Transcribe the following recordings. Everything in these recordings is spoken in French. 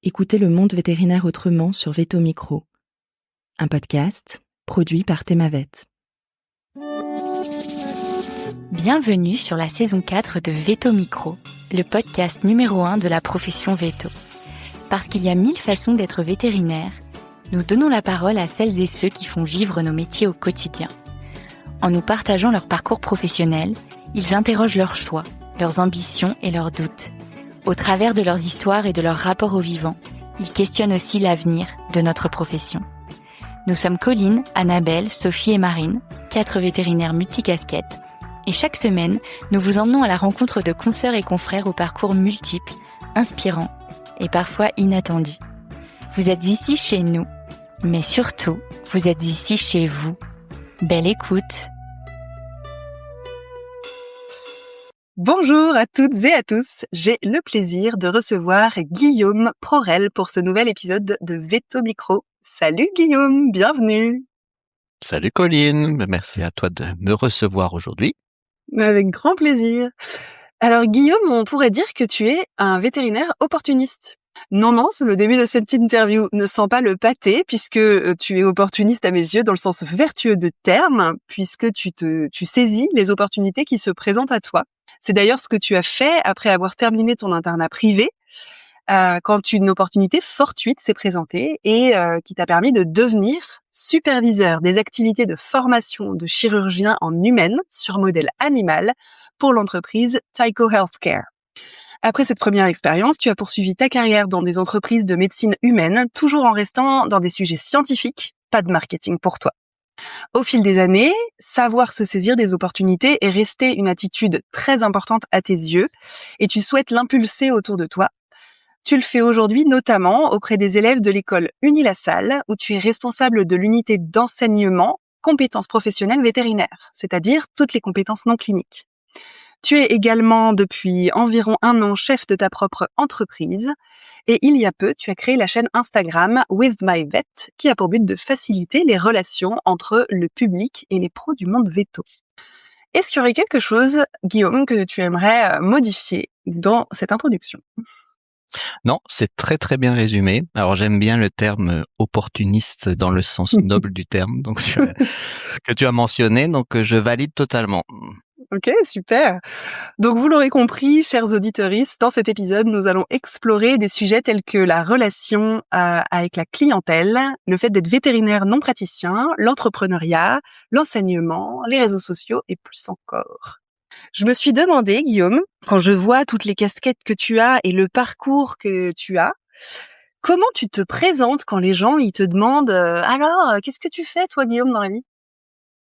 Écoutez le monde vétérinaire autrement sur Veto Micro, un podcast produit par Thémavet. Bienvenue sur la saison 4 de Veto Micro, le podcast numéro 1 de la profession veto. Parce qu'il y a 1000 façons d'être vétérinaire, nous donnons la parole à celles et ceux qui font vivre nos métiers au quotidien. En nous partageant leur parcours professionnel, ils interrogent leurs choix, leurs ambitions et leurs doutes. Au travers de leurs histoires et de leur rapport au vivant, ils questionnent aussi l'avenir de notre profession. Nous sommes Colline, Annabelle, Sophie et Marine, 4 vétérinaires multicasquettes, et chaque semaine, nous vous emmenons à la rencontre de consoeurs et confrères aux parcours multiples, inspirants et parfois inattendus. Vous êtes ici chez nous, mais surtout, vous êtes ici chez vous. Belle écoute! Bonjour à toutes et à tous, j'ai le plaisir de recevoir Guillaume Prorel pour ce nouvel épisode de Veto Micro. Salut Guillaume, bienvenue. Salut Colline, merci à toi de me recevoir aujourd'hui. Avec grand plaisir. Alors Guillaume, on pourrait dire que tu es un vétérinaire opportuniste. Non, le début de cette interview ne sent pas le pâté puisque tu es opportuniste à mes yeux dans le sens vertueux de terme, puisque tu saisis les opportunités qui se présentent à toi. C'est d'ailleurs ce que tu as fait après avoir terminé ton internat privé, quand une opportunité fortuite s'est présentée et qui t'a permis de devenir superviseur des activités de formation de chirurgien en humaine sur modèle animal pour l'entreprise Tyco Healthcare. Après cette première expérience, tu as poursuivi ta carrière dans des entreprises de médecine humaine, toujours en restant dans des sujets scientifiques, pas de marketing pour toi. Au fil des années, savoir se saisir des opportunités est resté une attitude très importante à tes yeux et tu souhaites l'impulser autour de toi. Tu le fais aujourd'hui notamment auprès des élèves de l'école Unilassal où tu es responsable de l'unité d'enseignement compétences professionnelles vétérinaires, c'est-à-dire toutes les compétences non cliniques. Tu es également depuis environ 1 an chef de ta propre entreprise et il y a peu, tu as créé la chaîne Instagram With My Vet qui a pour but de faciliter les relations entre le public et les pros du monde veto. Est-ce qu'il y aurait quelque chose, Guillaume, que tu aimerais modifier dans cette introduction ? Non, c'est très très bien résumé. Alors j'aime bien le terme opportuniste dans le sens noble du terme donc que tu as mentionné, donc je valide totalement. Ok, super. Donc vous l'aurez compris, chers auditeuristes, dans cet épisode, nous allons explorer des sujets tels que la relation avec la clientèle, le fait d'être vétérinaire non praticien, l'entrepreneuriat, l'enseignement, les réseaux sociaux et plus encore. Je me suis demandé, Guillaume, quand je vois toutes les casquettes que tu as et le parcours que tu as, comment tu te présentes quand les gens ils te demandent alors, qu'est-ce que tu fais toi, Guillaume, dans la vie ?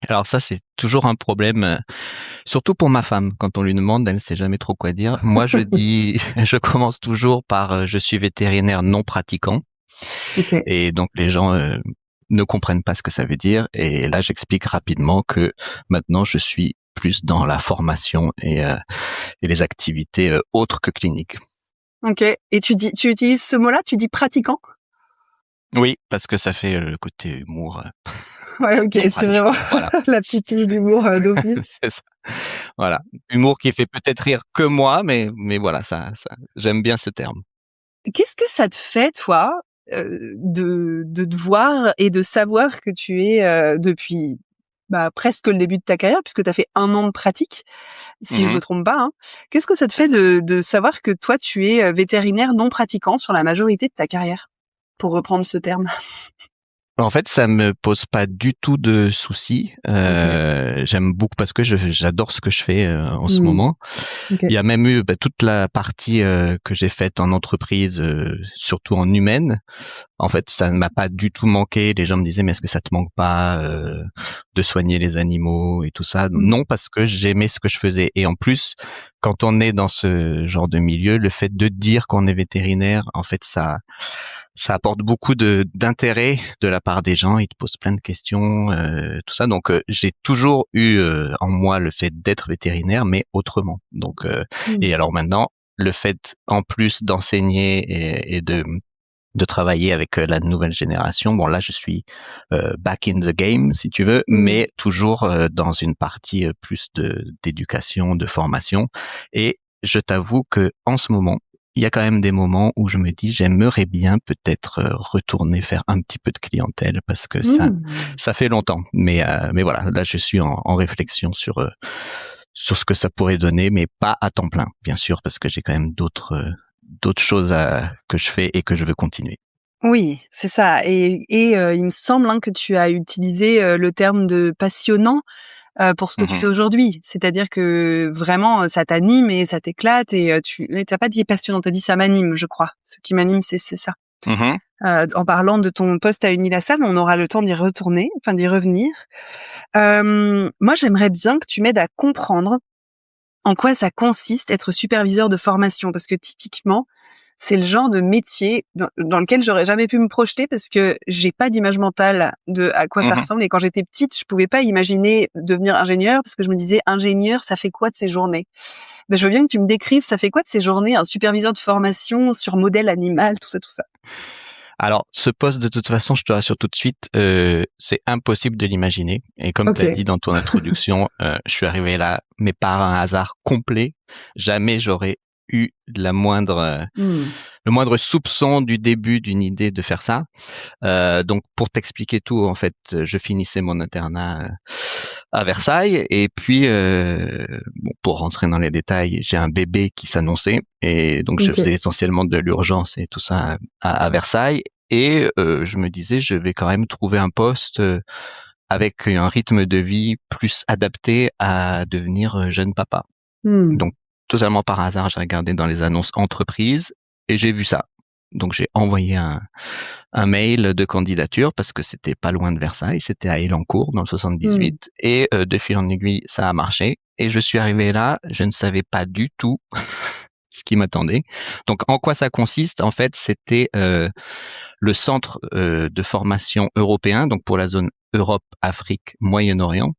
Alors ça, c'est toujours un problème, surtout pour ma femme. Quand on lui demande, elle ne sait jamais trop quoi dire. Moi, je commence toujours par je suis vétérinaire non pratiquant. Okay. Et donc les gens ne comprennent pas ce que ça veut dire. Et là, j'explique rapidement que maintenant, je suis plus dans la formation et les activités autres que cliniques. Ok. Et tu utilises ce mot-là, tu dis pratiquant ? Oui, parce que ça fait le côté humour. Ouais, ok, c'est vraiment voilà. La petite touche d'humour d'office. C'est ça. Voilà, humour qui fait peut-être rire que moi, mais voilà, ça, j'aime bien ce terme. Qu'est-ce que ça te fait, toi, de te voir et de savoir que tu es depuis presque le début de ta carrière, puisque tu as fait 1 an de pratique, si je me trompe pas. Hein. Qu'est-ce que ça te fait de savoir que toi, tu es vétérinaire non pratiquant sur la majorité de ta carrière, pour reprendre ce terme ? En fait, ça me pose pas du tout de soucis. Okay. J'aime beaucoup parce que j'adore ce que je fais en ce moment. Okay. Il y a même eu toute la partie que j'ai faite en entreprise, surtout en humaine. En fait, ça ne m'a pas du tout manqué. Les gens me disaient, mais est-ce que ça te manque pas de soigner les animaux et tout ça ? Non, parce que j'aimais ce que je faisais. Et en plus, quand on est dans ce genre de milieu, le fait de dire qu'on est vétérinaire, en fait, ça apporte beaucoup d'intérêt de la part des gens. Ils te posent plein de questions, tout ça. Donc, j'ai toujours eu en moi le fait d'être vétérinaire, mais autrement. Donc, et alors maintenant, le fait en plus d'enseigner et de travailler avec la nouvelle génération. Bon, là, je suis back in the game, si tu veux, mais toujours dans une partie plus d'éducation, de formation. Et je t'avoue que en ce moment, il y a quand même des moments où je me dis j'aimerais bien peut-être retourner faire un petit peu de clientèle parce que ça fait longtemps. Mais voilà, là je suis en réflexion sur ce que ça pourrait donner, mais pas à temps plein, bien sûr, parce que j'ai quand même d'autres choses que je fais et que je veux continuer. Oui, c'est ça. Et il me semble que tu as utilisé le terme de passionnant pour ce que tu fais aujourd'hui. C'est-à-dire que vraiment, ça t'anime et ça t'éclate et t'as pas dit passionnant, t'as dit ça m'anime, je crois. Ce qui m'anime, c'est ça. En parlant de ton poste à Unilassal, on aura le temps d'y revenir. Moi, j'aimerais bien que tu m'aides à comprendre en quoi ça consiste être superviseur de formation, parce que typiquement, c'est le genre de métier dans lequel j'aurais jamais pu me projeter parce que j'ai pas d'image mentale de à quoi ça ressemble. Et quand j'étais petite, je pouvais pas imaginer devenir ingénieur parce que je me disais ingénieur, ça fait quoi de ces journées? Ben, je veux bien que tu me décrives, ça fait quoi de ces journées, un superviseur de formation sur modèle animal, tout ça. Alors, ce poste, de toute façon, je te rassure tout de suite, c'est impossible de l'imaginer. Et comme tu as dit dans ton introduction, je suis arrivé là, mais par un hasard complet. Jamais j'aurais eu le moindre soupçon du début d'une idée de faire ça. Donc, pour t'expliquer tout, en fait, je finissais mon internat à Versailles et puis, pour rentrer dans les détails, j'ai un bébé qui s'annonçait et donc je faisais essentiellement de l'urgence et tout ça à Versailles et je me disais, je vais quand même trouver un poste avec un rythme de vie plus adapté à devenir jeune papa. Donc, totalement par hasard, j'ai regardé dans les annonces entreprises et j'ai vu ça. Donc, j'ai envoyé un mail de candidature parce que c'était pas loin de Versailles, c'était à Elancourt dans le 78 et de fil en aiguille, ça a marché et je suis arrivé là, je ne savais pas du tout ce qui m'attendait. Donc, en quoi ça consiste? En fait, c'était le centre de formation européen, donc pour la zone Europe, Afrique, Moyen-Orient,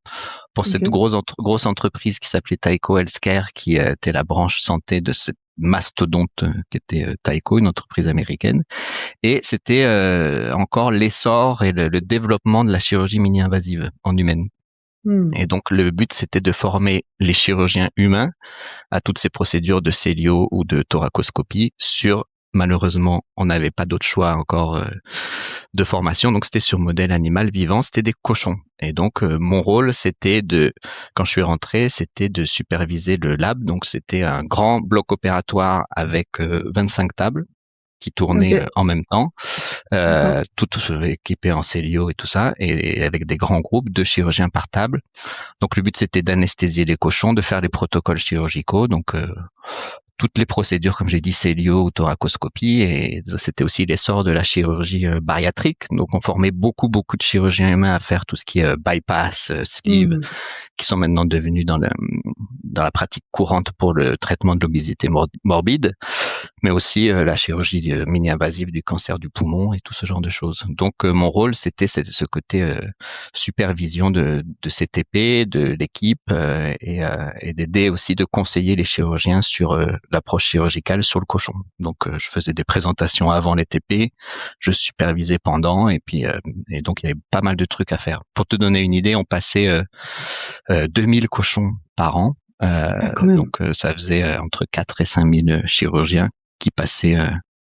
pour cette grosse entreprise qui s'appelait Tyco Healthcare, qui était la branche santé de cette mastodonte qui était Tyco, une entreprise américaine. Et c'était encore l'essor et le développement de la chirurgie mini-invasive en humaine. Et donc, le but, c'était de former les chirurgiens humains à toutes ces procédures de célio ou de thoracoscopie malheureusement, on n'avait pas d'autre choix encore de formation, donc c'était sur modèle animal vivant, c'était des cochons. Et donc, mon rôle, quand je suis rentré, c'était de superviser le lab, donc c'était un grand bloc opératoire avec 25 tables qui tournaient en même temps, toutes équipées en célio et tout ça, et avec des grands groupes de chirurgiens par table. Donc, le but, c'était d'anesthésier les cochons, de faire les protocoles chirurgicaux, donc toutes les procédures, comme j'ai dit, célio ou thoracoscopie, et c'était aussi l'essor de la chirurgie bariatrique. Donc, on formait beaucoup de chirurgiens humains à faire tout ce qui est bypass, sleeve, qui sont maintenant devenus dans la pratique courante pour le traitement de l'obésité morbide, mais aussi la chirurgie mini-invasive du cancer du poumon et tout ce genre de choses. Donc, mon rôle, c'était ce côté supervision de CTP, de l'équipe, et d'aider aussi de conseiller les chirurgiens sur l'approche chirurgicale sur le cochon. Donc, je faisais des présentations avant les TP, je supervisais pendant, et donc il y avait pas mal de trucs à faire. Pour te donner une idée, on passait 2000 cochons par an. Donc, ça faisait entre 4 et 5 000 chirurgiens qui passaient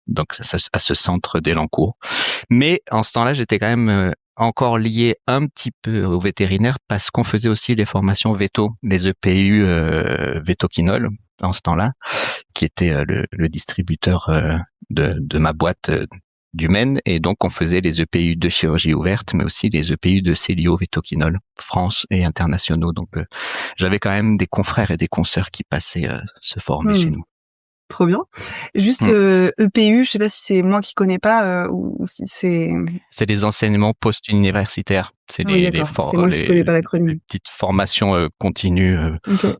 donc à ce centre d'Elancourt. Mais en ce temps-là, j'étais quand même encore lié un petit peu au vétérinaire parce qu'on faisait aussi les formations veto, les EPU Vétoquinol en ce temps-là, qui était le distributeur de ma boîte du Maine. Et donc, on faisait les EPU de chirurgie ouverte, mais aussi les EPU de célio Vétoquinol, France et internationaux. Donc, j'avais quand même des confrères et des consoeurs qui passaient se former chez nous. Trop bien. Juste EPU, je sais pas si c'est moi qui connais pas ou si c'est... C'est des enseignements post-universitaires. C'est les petites formations continues.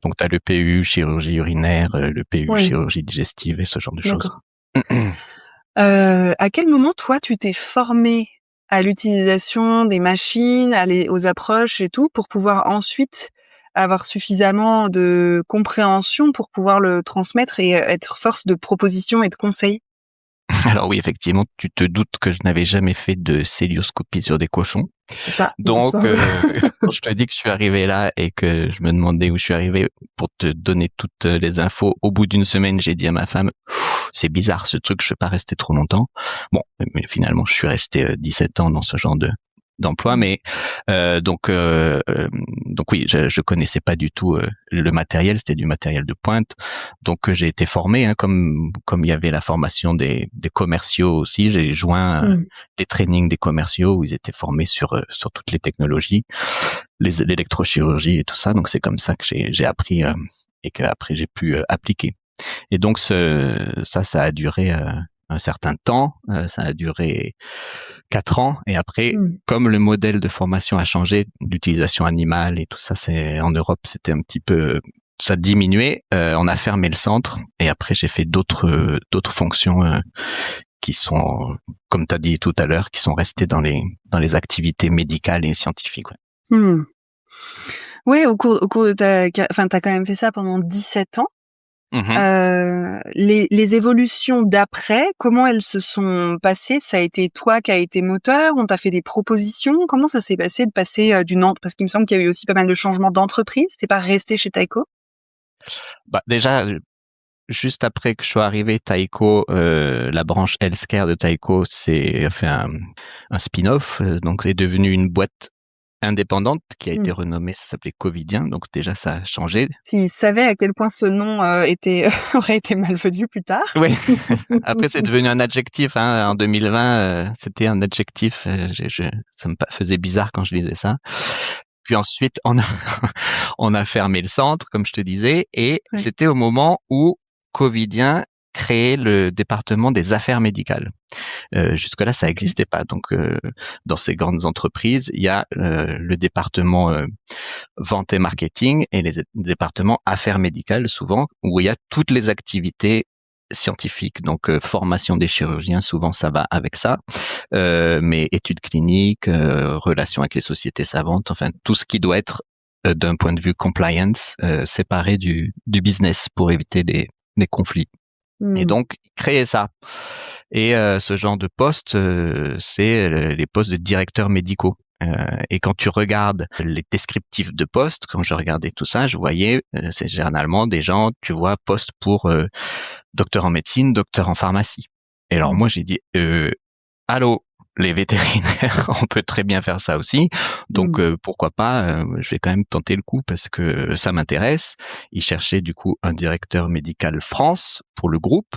Donc, tu as l'EPU, chirurgie urinaire, l'EPU, chirurgie digestive et ce genre de choses. À quel moment, toi, tu t'es formé à l'utilisation des machines, aux approches et tout, pour pouvoir ensuite avoir suffisamment de compréhension pour pouvoir le transmettre et être force de proposition et de conseil? Alors oui, effectivement, tu te doutes que je n'avais jamais fait de célioscopie sur des cochons. Donc, quand je te dis que je suis arrivé là et que je me demandais où je suis arrivé pour te donner toutes les infos, au bout d'une semaine, j'ai dit à ma femme, c'est bizarre ce truc, je vais pas rester trop longtemps. Bon, mais finalement, je suis resté 17 ans dans ce genre d'emploi, mais donc oui, je connaissais pas du tout le matériel, c'était du matériel de pointe, donc j'ai été formé, comme il y avait la formation des commerciaux aussi, j'ai joint les trainings des commerciaux où ils étaient formés sur toutes les technologies, l'électrochirurgie et tout ça, donc c'est comme ça que j'ai appris et qu'après j'ai pu appliquer. Et donc ça a duré un certain temps, ça a duré 4 ans, et après, comme le modèle de formation a changé, l'utilisation animale et tout ça, c'est en Europe, c'était un petit peu, ça diminuait, on a fermé le centre, et après j'ai fait d'autres fonctions qui sont, comme tu as dit tout à l'heure, qui sont restées dans les activités médicales et scientifiques. Ouais. Ouais, au cours de t'as quand même fait ça pendant 17 ans. Les évolutions d'après, comment elles se sont passées? Ça a été toi qui a été moteur? On t'a fait des propositions? Comment ça s'est passé de passer parce qu'il me semble qu'il y a eu aussi pas mal de changements d'entreprise. T'es pas resté chez Tyco? Déjà, juste après que je sois arrivé, Tyco, la branche healthcare de Tyco s'est fait un spin-off, donc c'est devenu une boîte indépendante qui a été renommée, ça s'appelait Covidien, donc déjà ça a changé. S'ils savaient à quel point ce nom aurait été malvenu plus tard. Oui. Après c'est devenu un adjectif, en 2020, c'était un adjectif, ça me faisait bizarre quand je lisais ça. Puis ensuite on a fermé le centre, comme je te disais, et c'était au moment où Covidien créé le département des affaires médicales. Jusque-là, ça n'existait pas. Donc, dans ces grandes entreprises, il y a le département vente et marketing et les départements affaires médicales, souvent, où il y a toutes les activités scientifiques. Donc, formation des chirurgiens, souvent, ça va avec ça. Mais études cliniques, relations avec les sociétés savantes, enfin, tout ce qui doit être, d'un point de vue compliance, séparé du business pour éviter les conflits. Et donc, créer ça. Et ce genre de poste, c'est les postes de directeurs médicaux. Et quand tu regardes les descriptifs de postes, quand je regardais tout ça, je voyais, c'est généralement des gens, tu vois, postes pour docteur en médecine, docteur en pharmacie. Et alors moi, j'ai dit, allô, les vétérinaires, on peut très bien faire ça aussi. Donc, pourquoi pas, je vais quand même tenter le coup parce que ça m'intéresse. Ils cherchaient du coup un directeur médical France pour le groupe.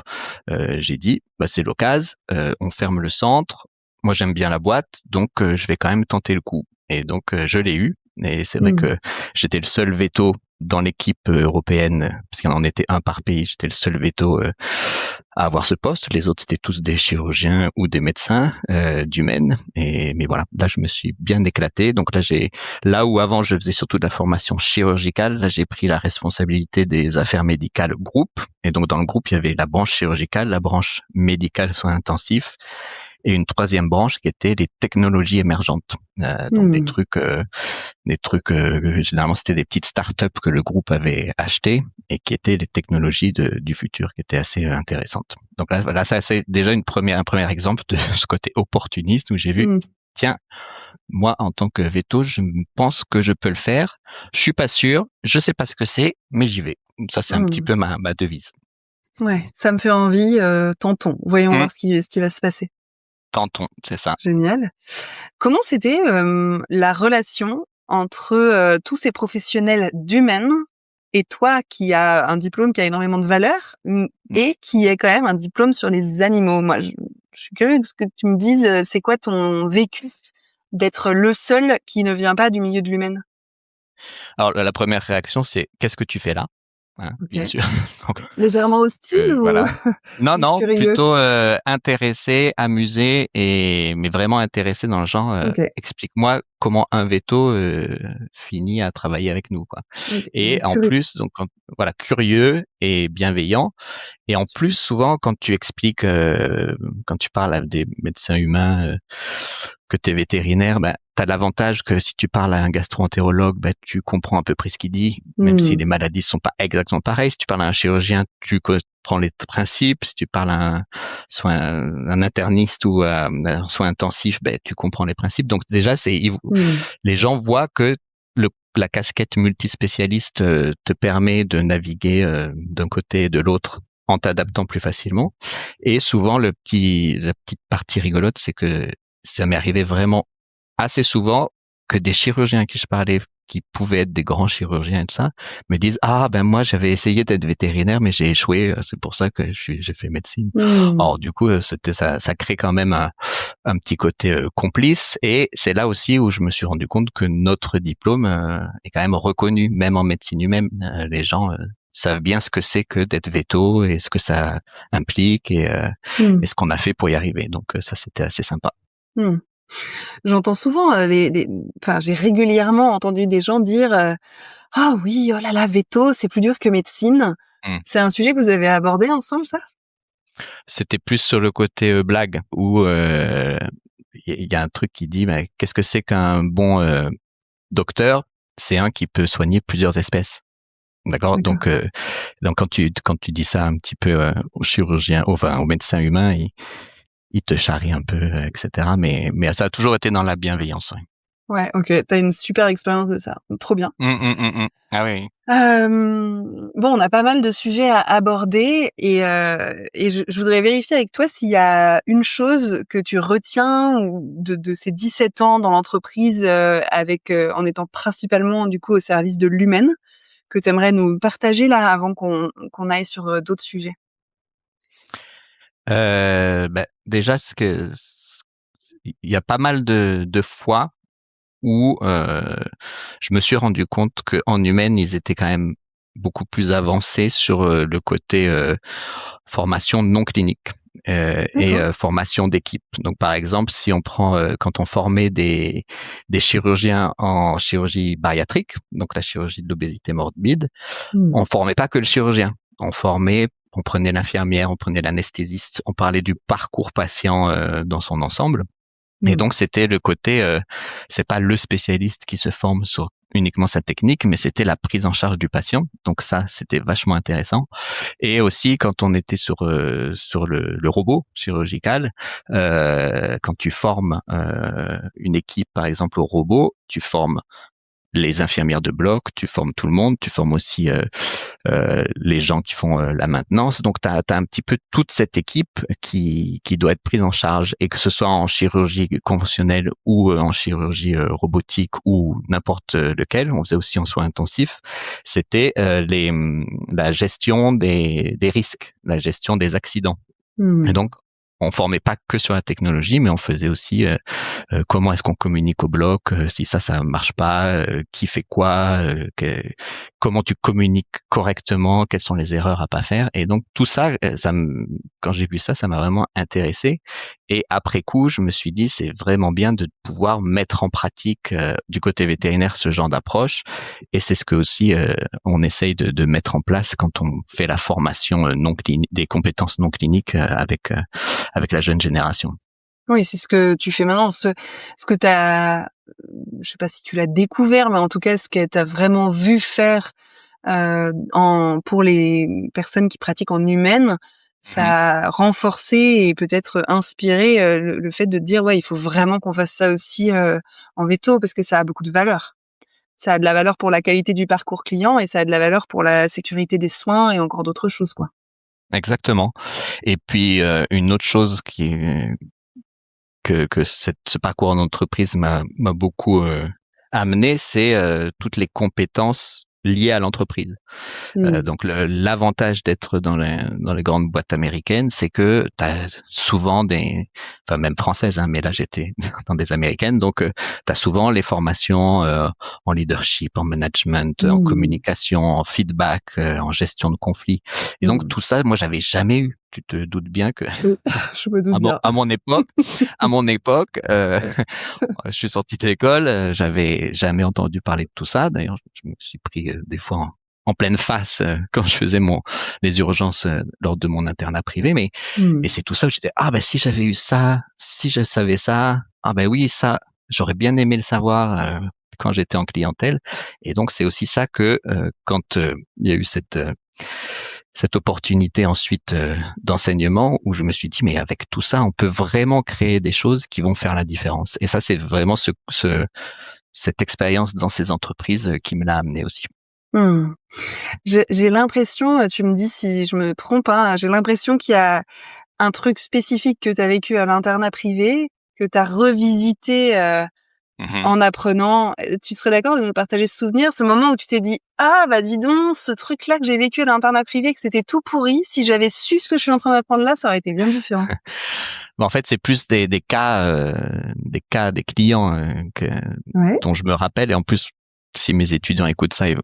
J'ai dit, c'est l'occasion, on ferme le centre. Moi, j'aime bien la boîte, donc je vais quand même tenter le coup. Et donc, je l'ai eu. Et c'est vrai que j'étais le seul veto dans l'équipe européenne, parce qu'il y en était un par pays, j'étais le seul veto à avoir ce poste. Les autres, c'était tous des chirurgiens ou des médecins du Maine. Mais voilà, là, je me suis bien éclaté. Donc là où avant, je faisais surtout de la formation chirurgicale, là, j'ai pris la responsabilité des affaires médicales groupe. Et donc, dans le groupe, il y avait la branche chirurgicale, la branche médicale soins intensifs, et une troisième branche qui était les technologies émergentes. Donc des trucs généralement c'était des petites startups que le groupe avait achetées et qui étaient les technologies du futur, qui étaient assez intéressantes. Donc là, voilà, ça c'est déjà un premier exemple de ce côté opportuniste où j'ai vu, tiens, moi en tant que veto, je pense que je peux le faire. Je suis pas sûr, je sais pas ce que c'est, mais j'y vais. Ça c'est un petit peu ma devise. Ouais, ça me fait envie. Tentons, voyons voir ce qui va se passer. Tentons, c'est ça. Génial. Comment c'était la relation entre tous ces professionnels d'humaine et toi qui as un diplôme qui a énormément de valeur et qui est quand même un diplôme sur les animaux? Moi, je suis curieuse que tu me dises, c'est quoi ton vécu d'être le seul qui ne vient pas du milieu de l'humaine? Alors, la première réaction, c'est « Qu'est-ce que tu fais là ?» Bien sûr. Donc, légèrement hostile ou voilà. Non, curieux? plutôt intéressé, amusé, mais vraiment intéressé dans le genre explique-moi comment un veto finit à travailler avec nous, quoi. Et en plus, donc voilà, curieux et bienveillant. Et en plus, souvent, quand tu expliques, quand tu parles à des médecins humains, que tu es vétérinaire, tu as l'avantage que si tu parles à un gastro-entérologue, tu comprends à peu près ce qu'il dit, même si les maladies sont pas exactement pareilles. Si tu parles à un chirurgien, tu comprends les principes. Si tu parles à un interniste ou à un soin intensif, tu comprends les principes. Donc déjà, les gens voient que la casquette multispécialiste te permet de naviguer d'un côté et de l'autre en t'adaptant plus facilement. Et souvent, la petite partie rigolote, c'est que ça m'est arrivé vraiment assez souvent que des chirurgiens à qui je parlais, qui pouvaient être des grands chirurgiens et tout ça, me disent moi j'avais essayé d'être vétérinaire mais j'ai échoué, c'est pour ça que j'ai fait médecine. Alors du coup ça crée quand même un petit côté complice, et c'est là aussi où je me suis rendu compte que notre diplôme est quand même reconnu, même en médecine humaine. Les gens savent bien ce que c'est que d'être véto et ce que ça implique et ce qu'on a fait pour y arriver. Donc ça c'était assez sympa. J'entends souvent j'ai régulièrement entendu des gens dire ah oui, oh là là, véto, c'est plus dur que médecine. C'est un sujet que vous avez abordé ensemble, ça? C'était plus sur le côté blague, où y a un truc qui dit qu'est-ce que c'est qu'un bon docteur? C'est un qui peut soigner plusieurs espèces. D'accord. Donc quand tu dis ça un petit peu aux chirurgiens, aux médecins humains, il te charrie un peu, etc. Mais ça a toujours été dans la bienveillance. Ouais, ok. T'as une super expérience de ça. Trop bien. Ah oui. Bon, on a pas mal de sujets à aborder et je voudrais vérifier avec toi s'il y a une chose que tu retiens de ces 17 ans dans l'entreprise en étant principalement du coup au service de l'humaine, que tu aimerais nous partager là avant qu'on aille sur d'autres sujets. Déjà, il y a pas mal de fois où je me suis rendu compte qu'en humaine, ils étaient quand même beaucoup plus avancés sur le côté formation non clinique et formation d'équipe. Donc, par exemple, si on prend quand on formait des chirurgiens en chirurgie bariatrique, donc la chirurgie de l'obésité morbide, on formait pas que le chirurgien. On prenait l'infirmière, on prenait l'anesthésiste, on parlait du parcours patient dans son ensemble. Et donc, c'était le côté, c'est pas le spécialiste qui se forme sur uniquement sa technique, mais c'était la prise en charge du patient. Donc ça, c'était vachement intéressant. Et aussi, quand on était sur le robot chirurgical, quand tu formes une équipe, par exemple, au robot, tu formes les infirmières de bloc, tu formes tout le monde, tu formes aussi les gens qui font la maintenance. Donc, tu as un petit peu toute cette équipe qui doit être prise en charge, et que ce soit en chirurgie conventionnelle ou en chirurgie robotique ou n'importe lequel. On faisait aussi en soins intensifs. C'était la gestion des risques, la gestion des accidents. Et donc, on formait pas que sur la technologie, mais on faisait aussi comment est-ce qu'on communique au bloc, si ça marche pas, qui fait quoi, comment tu communiques correctement, quelles sont les erreurs à pas faire. Et donc tout ça, quand j'ai vu ça m'a vraiment intéressé. Et après coup, je me suis dit, c'est vraiment bien de pouvoir mettre en pratique du côté vétérinaire ce genre d'approche. Et c'est ce que aussi on essaye de mettre en place quand on fait la formation non clinique, des compétences non cliniques avec la jeune génération. Oui, c'est ce que tu fais maintenant, ce que t'as, je sais pas si tu l'as découvert, mais en tout cas, ce que t'as vraiment vu faire pour les personnes qui pratiquent en humaine, ça a renforcé et peut-être inspiré le fait de dire ouais, il faut vraiment qu'on fasse ça aussi en véto, parce que ça a beaucoup de valeur. Ça a de la valeur pour la qualité du parcours client et ça a de la valeur pour la sécurité des soins et encore d'autres choses, quoi. Exactement. Et puis une autre chose que ce parcours en entreprise m'a beaucoup amené, c'est toutes les compétences liées à l'entreprise. Donc l'avantage d'être dans les grandes boîtes américaines, c'est que tu as souvent même françaises, hein, mais là j'étais dans des américaines, donc tu as souvent les formations en leadership, en management, en communication, en feedback, en gestion de conflits. Et donc tout ça, moi j'avais jamais eu. Tu te doutes bien que je me doute bien. À mon époque, je suis sorti de l'école, j'avais jamais entendu parler de tout ça. D'ailleurs, je me suis pris des fois en pleine face quand je faisais les urgences lors de mon internat privé. Mais c'est tout ça où j'étais si j'avais eu ça, si je savais ça, oui, ça, j'aurais bien aimé le savoir quand j'étais en clientèle. Et donc c'est aussi ça que quand il y a eu cette opportunité ensuite d'enseignement, où je me suis dit, mais avec tout ça, on peut vraiment créer des choses qui vont faire la différence. Et ça, c'est vraiment cette expérience dans ces entreprises qui me l'a amené aussi. J'ai l'impression, tu me dis si je me trompe, hein, j'ai l'impression qu'il y a un truc spécifique que tu as vécu à l'internat privé, que tu as revisité en apprenant. Tu serais d'accord de nous partager ce souvenir, ce moment où tu t'es dit « Ah, bah dis donc, ce truc-là que j'ai vécu à l'internat privé, que c'était tout pourri, si j'avais su ce que je suis en train d'apprendre là, ça aurait été bien différent. » En fait, c'est plus des cas, des clients dont je me rappelle. Et en plus, si mes étudiants écoutent ça, ils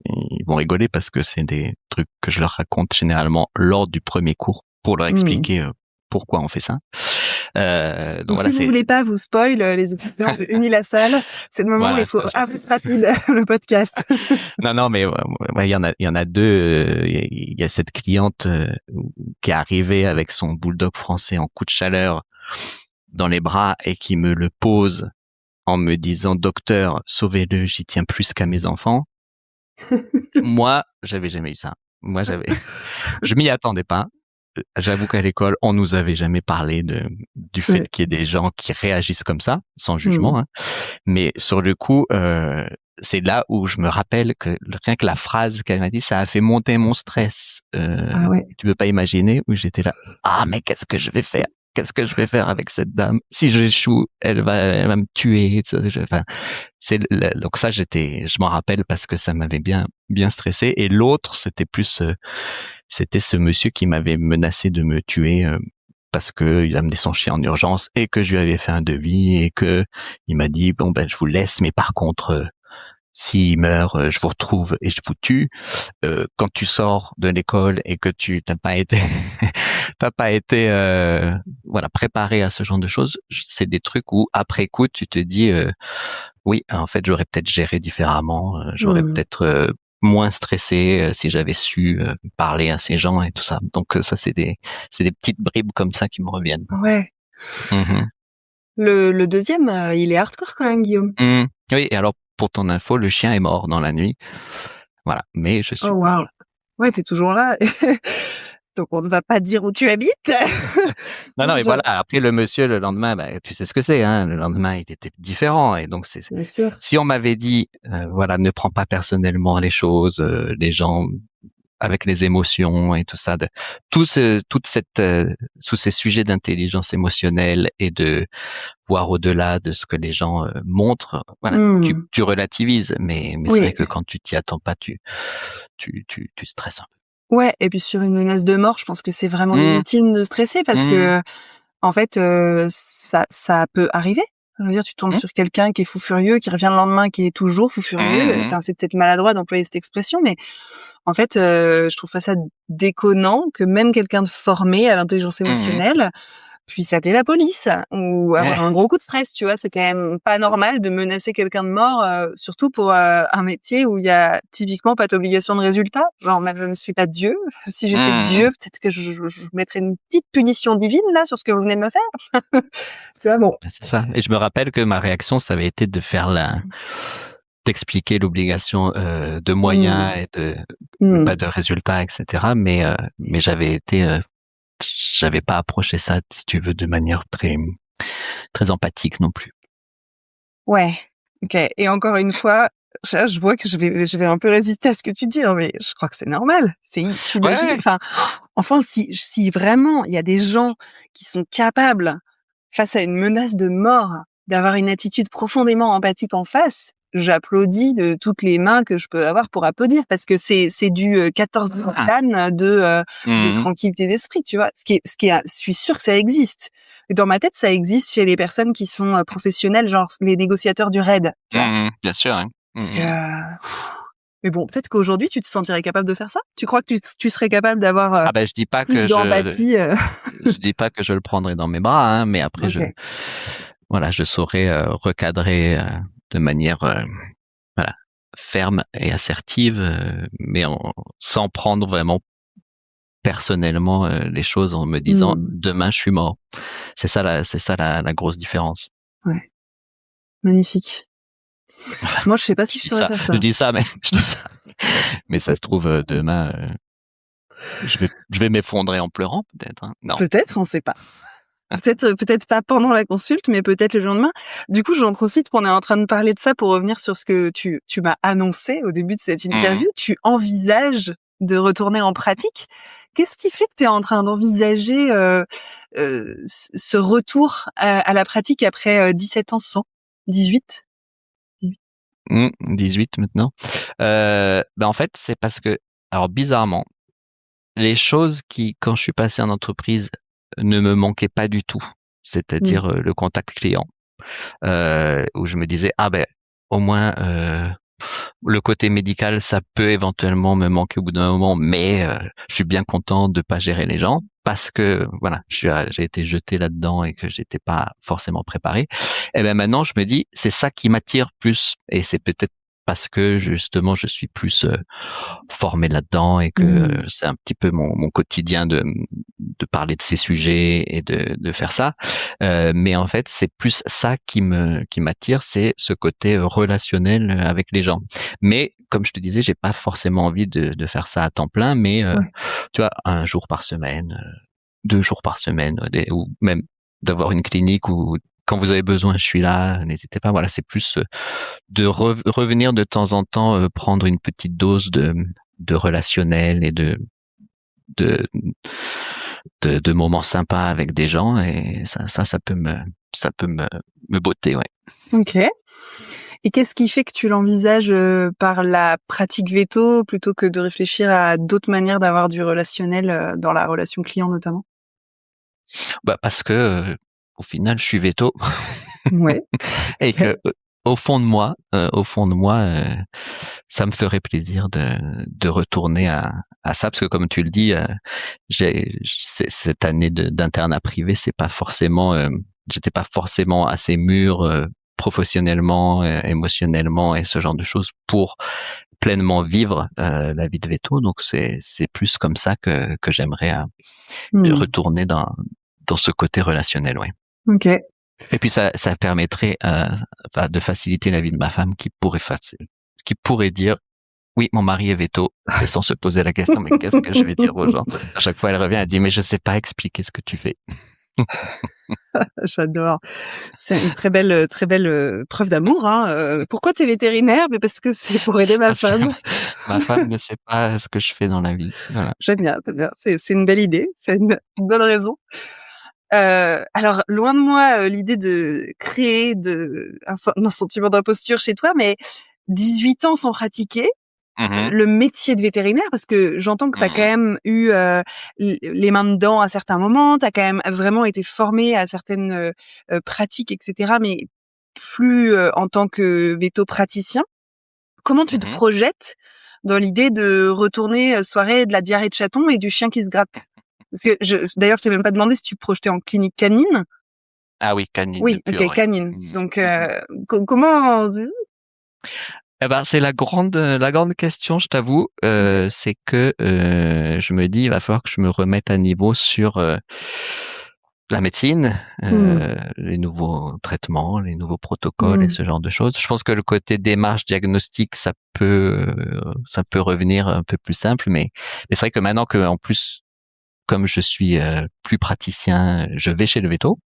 vont rigoler parce que c'est des trucs que je leur raconte généralement lors du premier cours pour leur expliquer pourquoi on fait ça. Donc voilà, si vous voulez pas vous spoil les étudiants de Unilassal, c'est le moment où il faut avance rapide le podcast. Non, mais il y en a deux. Il y a cette cliente qui est arrivée avec son bulldog français en coup de chaleur dans les bras et qui me le pose en me disant « Docteur, sauvez-le, j'y tiens plus qu'à mes enfants ». Moi, j'avais jamais eu ça. Je m'y attendais pas. J'avoue qu'à l'école, on nous avait jamais parlé du fait qu'il y ait des gens qui réagissent comme ça, sans jugement. Hein. Mais sur le coup, c'est là où je me rappelle que rien que la phrase qu'elle m'a dit, ça a fait monter mon stress. Tu peux pas imaginer où j'étais là. Ah, mais qu'est-ce que je vais faire? Qu'est-ce que je vais faire avec cette dame? Si j'échoue, elle va me tuer. Enfin, donc ça, je m'en rappelle parce que ça m'avait bien stressé. Et l'autre, c'était ce monsieur qui m'avait menacé de me tuer parce que il a amené son chien en urgence et que je lui avais fait un devis et que il m'a dit bon ben je vous laisse, mais par contre s'il meurt, je vous retrouve et je vous tue. Quand tu sors de l'école et que tu n'as pas été préparé à ce genre de choses, c'est des trucs où après coup tu te dis oui, en fait j'aurais peut-être géré différemment, j'aurais peut-être moins stressé si j'avais su parler à ces gens et tout ça. Donc ça c'est des petites bribes comme ça qui me reviennent. Ouais. Le deuxième, il est hardcore quand même, Guillaume. Oui, et alors pour ton info, le chien est mort dans la nuit. Voilà, mais je suis. Oh wow. Ouais, t'es toujours là. Donc on ne va pas dire où tu habites. Non, mais voilà. Après le monsieur, le lendemain, tu sais ce que c'est, hein. Le lendemain, il était différent, et donc Bien sûr. Si on m'avait dit, ne prends pas personnellement les choses, les gens avec les émotions et tout ça, tous ces sujets d'intelligence émotionnelle et de voir au-delà de ce que les gens montrent, tu relativises, mais c'est vrai que quand tu t'y attends pas, tu stresses un peu. Ouais, et puis sur une menace de mort, je pense que c'est vraiment légitime de stresser parce que en fait ça peut arriver. Je veux dire, tu tombes sur quelqu'un qui est fou furieux, qui revient le lendemain, qui est toujours fou furieux. C'est peut-être maladroit d'employer cette expression, mais en fait, je trouve pas ça déconnant que même quelqu'un de formé à l'intelligence émotionnelle puisse appeler la police ou avoir un gros coup de stress, tu vois. C'est quand même pas normal de menacer quelqu'un de mort, surtout pour un métier où il y a typiquement pas d'obligation de résultat. Genre, même je ne suis pas Dieu. Si j'étais Dieu, peut-être que je mettrais une petite punition divine là sur ce que vous venez de me faire. Tu vois, bon. C'est ça. Et je me rappelle que ma réaction, ça avait été de faire d'expliquer l'obligation de moyens et pas de résultats, etc. Mais j'avais pas approché ça, si tu veux, de manière très très empathique non plus. Ouais. Ok. Et encore une fois, je vois que je vais un peu résister à ce que tu dis, mais je crois que c'est normal. T'imagines, enfin, si vraiment il y a des gens qui sont capables, face à une menace de mort, d'avoir une attitude profondément empathique en face, j'applaudis de toutes les mains que je peux avoir pour applaudir parce que c'est du 14 cannes de tranquillité d'esprit, tu vois. Je suis sûre que ça existe. Et dans ma tête, ça existe chez les personnes qui sont professionnelles, genre les négociateurs du RAID. Bien sûr. Hein. Parce que mais bon, peut-être qu'aujourd'hui tu te sentirais capable de faire ça. Tu crois que tu serais capable d'avoir je dis pas plus d'empathie je dis pas que je le prendrais dans mes bras, hein, mais après je saurais recadrer de manière ferme et assertive, mais sans prendre vraiment personnellement les choses en me disant demain je suis mort. C'est ça la grosse différence. Ouais. Magnifique. Moi, je sais pas si je saurais faire ça. Je dis ça, mais ça se trouve demain je vais m'effondrer en pleurant peut-être. Hein. Non. Peut-être, on sait pas. Peut-être pas pendant la consulte, mais peut-être le lendemain. Du coup, j'en profite qu'on est en train de parler de ça pour revenir sur ce que tu m'as annoncé au début de cette interview. Tu envisages de retourner en pratique. Qu'est-ce qui fait que tu es en train d'envisager ce retour à la pratique après 17 ans sans 18 18 maintenant. En fait, c'est parce que, alors bizarrement, les choses qui, quand je suis passé en entreprise, ne me manquaient pas du tout. C'est-à-dire le contact client, où je me disais, au moins, le côté médical, ça peut éventuellement me manquer au bout d'un moment, mais je suis bien content de pas gérer les gens parce que voilà, j'ai été jeté là-dedans et que j'étais pas forcément préparé. Et ben maintenant, je me dis, c'est ça qui m'attire plus, et c'est peut-être parce que justement, je suis plus formé là-dedans et que c'est un petit peu mon quotidien de parler de ces sujets et de faire ça. Mais en fait, c'est plus ça qui m'attire, c'est ce côté relationnel avec les gens. Mais comme je te disais, j'ai pas forcément envie de faire ça à temps plein, mais tu vois, 1 jour par semaine, 2 jours par semaine, ou même d'avoir une clinique où quand vous avez besoin, je suis là, n'hésitez pas. Voilà, c'est plus de revenir de temps en temps, prendre une petite dose de relationnel et de moments sympas avec des gens, et ça peut me botter, ouais. Ok. Et qu'est-ce qui fait que tu l'envisages par la pratique veto plutôt que de réfléchir à d'autres manières d'avoir du relationnel dans la relation client notamment? Parce que au final, je suis veto. Ouais. Et que au fond de moi, ça me ferait plaisir de retourner à ça, parce que comme tu le dis, cette année d'internat privé, c'est pas forcément, j'étais pas forcément assez mûr professionnellement, émotionnellement et ce genre de choses pour pleinement vivre la vie de veto. Donc c'est plus comme ça que j'aimerais retourner dans ce côté relationnel, ouais. Ok. Et puis ça permettrait de faciliter la vie de ma femme, qui pourrait dire oui, mon mari est veto, et sans se poser la question, mais qu'est-ce que je vais dire aux gens? À chaque fois, elle revient, elle dit, mais je sais pas expliquer ce que tu fais. J'adore. C'est une très belle preuve d'amour, hein. Pourquoi t'es vétérinaire? Mais parce que c'est pour aider ma femme. Ma femme ne sait pas ce que je fais dans la vie. Voilà. Génial, bien. C'est une belle idée. C'est une bonne raison. Alors, loin de moi l'idée de créer un sentiment d'imposture chez toi, mais 18 ans sans pratiquer le métier de vétérinaire, parce que j'entends que tu as quand même eu les mains dedans à certains moments, tu as quand même vraiment été formé à certaines pratiques, etc., mais plus en tant que véto-praticien. Comment tu te projettes dans l'idée de retourner soirée de la diarrhée de chaton et du chien qui se gratte? Parce que d'ailleurs, je t'ai même pas demandé si tu te projetais en clinique canine. Ah oui, canine. Oui, ok, ouais. Canine. Donc, comment... c'est la grande question, je t'avoue. C'est que je me dis, il va falloir que je me remette à niveau sur la médecine, les nouveaux traitements, les nouveaux protocoles et ce genre de choses. Je pense que le côté démarche diagnostique, ça peut revenir un peu plus simple, mais c'est vrai que maintenant que, en plus, comme je suis plus praticien, je vais chez le véto,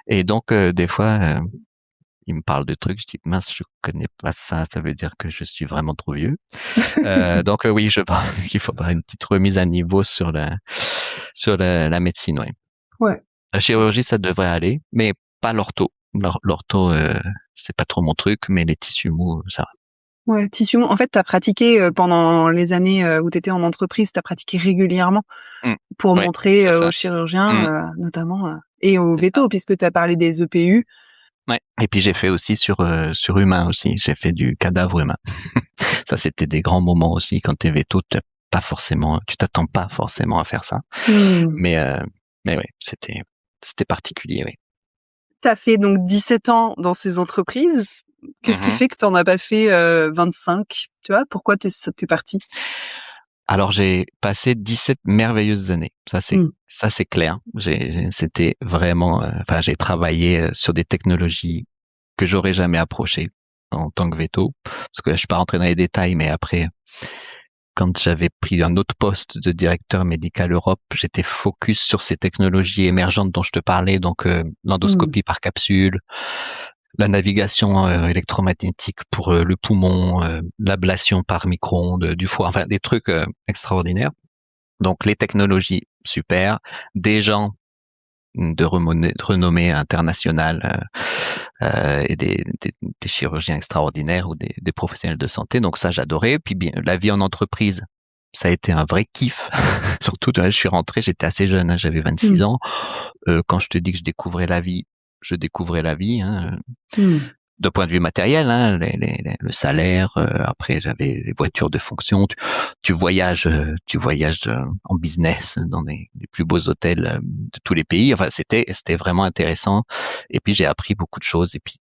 et donc des fois il me parle de trucs, je dis mince, je connais pas ça, ça veut dire que je suis vraiment trop vieux. Donc oui, je pense qu'il faudra une petite remise à niveau sur la médecine, ouais. Ouais. La chirurgie, ça devrait aller, mais pas l'ortho. L'ortho, c'est pas trop mon truc, mais les tissus mous, ça va. Ouais, tissus mous. En fait, tu as pratiqué pendant les années où tu étais en entreprise, tu as pratiqué régulièrement pour montrer aux chirurgiens notamment et aux vétos, puisque tu as parlé des EPU. Ouais. Et puis j'ai fait aussi sur humain aussi. J'ai fait du cadavre humain. Ça, c'était des grands moments aussi. Quand t'es véto, tu t'attends pas forcément à faire ça. Mais ouais, c'était particulier, oui. T'as fait donc 17 ans dans ces entreprises. Qu'est-ce qui fait que t'en as pas fait 25? Tu vois, pourquoi t'es parti? Alors, j'ai passé 17 merveilleuses années. Ça, c'est clair. C'était vraiment, j'ai travaillé sur des technologies que j'aurais jamais approchées en tant que véto. Parce que je suis pas rentré dans les détails, mais après, quand j'avais pris un autre poste de directeur médical Europe, j'étais focus sur ces technologies émergentes dont je te parlais, donc l'endoscopie par capsule, la navigation électromagnétique pour le poumon, l'ablation par micro-ondes du foie, enfin des trucs extraordinaires. Donc les technologies super, des gens de renommée internationale et des chirurgiens extraordinaires ou des professionnels de santé. Donc ça, j'adorais. Puis bien, la vie en entreprise, ça a été un vrai kiff. Surtout, je suis rentré, j'étais assez jeune, hein, j'avais 26 ans. Quand je te dis que je découvrais la vie, je découvrais la vie. Hein. De point de vue matériel, hein, le salaire. Après, j'avais les voitures de fonction. Tu voyages en business dans les plus beaux hôtels de tous les pays. Enfin, c'était vraiment intéressant. Et puis, j'ai appris beaucoup de choses. Et puis,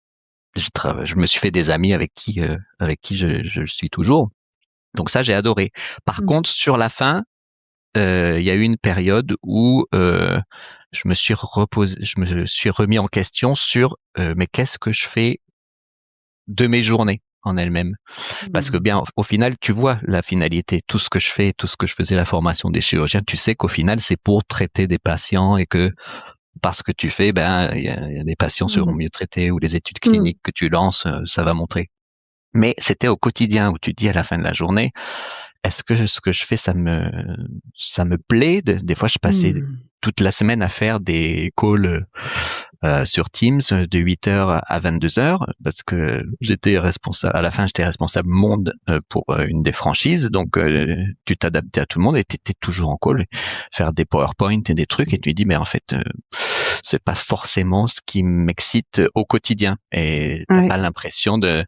je me suis fait des amis avec qui je suis toujours. Donc ça, j'ai adoré. Par contre, sur la fin, il y a eu une période où je me suis remis en question sur mais qu'est-ce que je fais de mes journées en elles-mêmes. Parce que bien, au final, tu vois la finalité, tout ce que je fais, tout ce que je faisais, la formation des chirurgiens, tu sais qu'au final, c'est pour traiter des patients et que parce que tu fais, ben, il y a des patients seront mieux traités ou les études cliniques que tu lances, ça va montrer. Mais c'était au quotidien où tu te dis à la fin de la journée, est-ce que ce que je fais, ça me plaît? Des fois, je passais toute la semaine à faire des calls sur Teams de 8h à 22h parce que j'étais responsable, à la fin, j'étais responsable monde pour une des franchises. Donc, tu t'adaptais à tout le monde et t'étais toujours en call, faire des PowerPoint et des trucs et tu dis, mais en fait, c'est pas forcément ce qui m'excite au quotidien et t'as pas l'impression de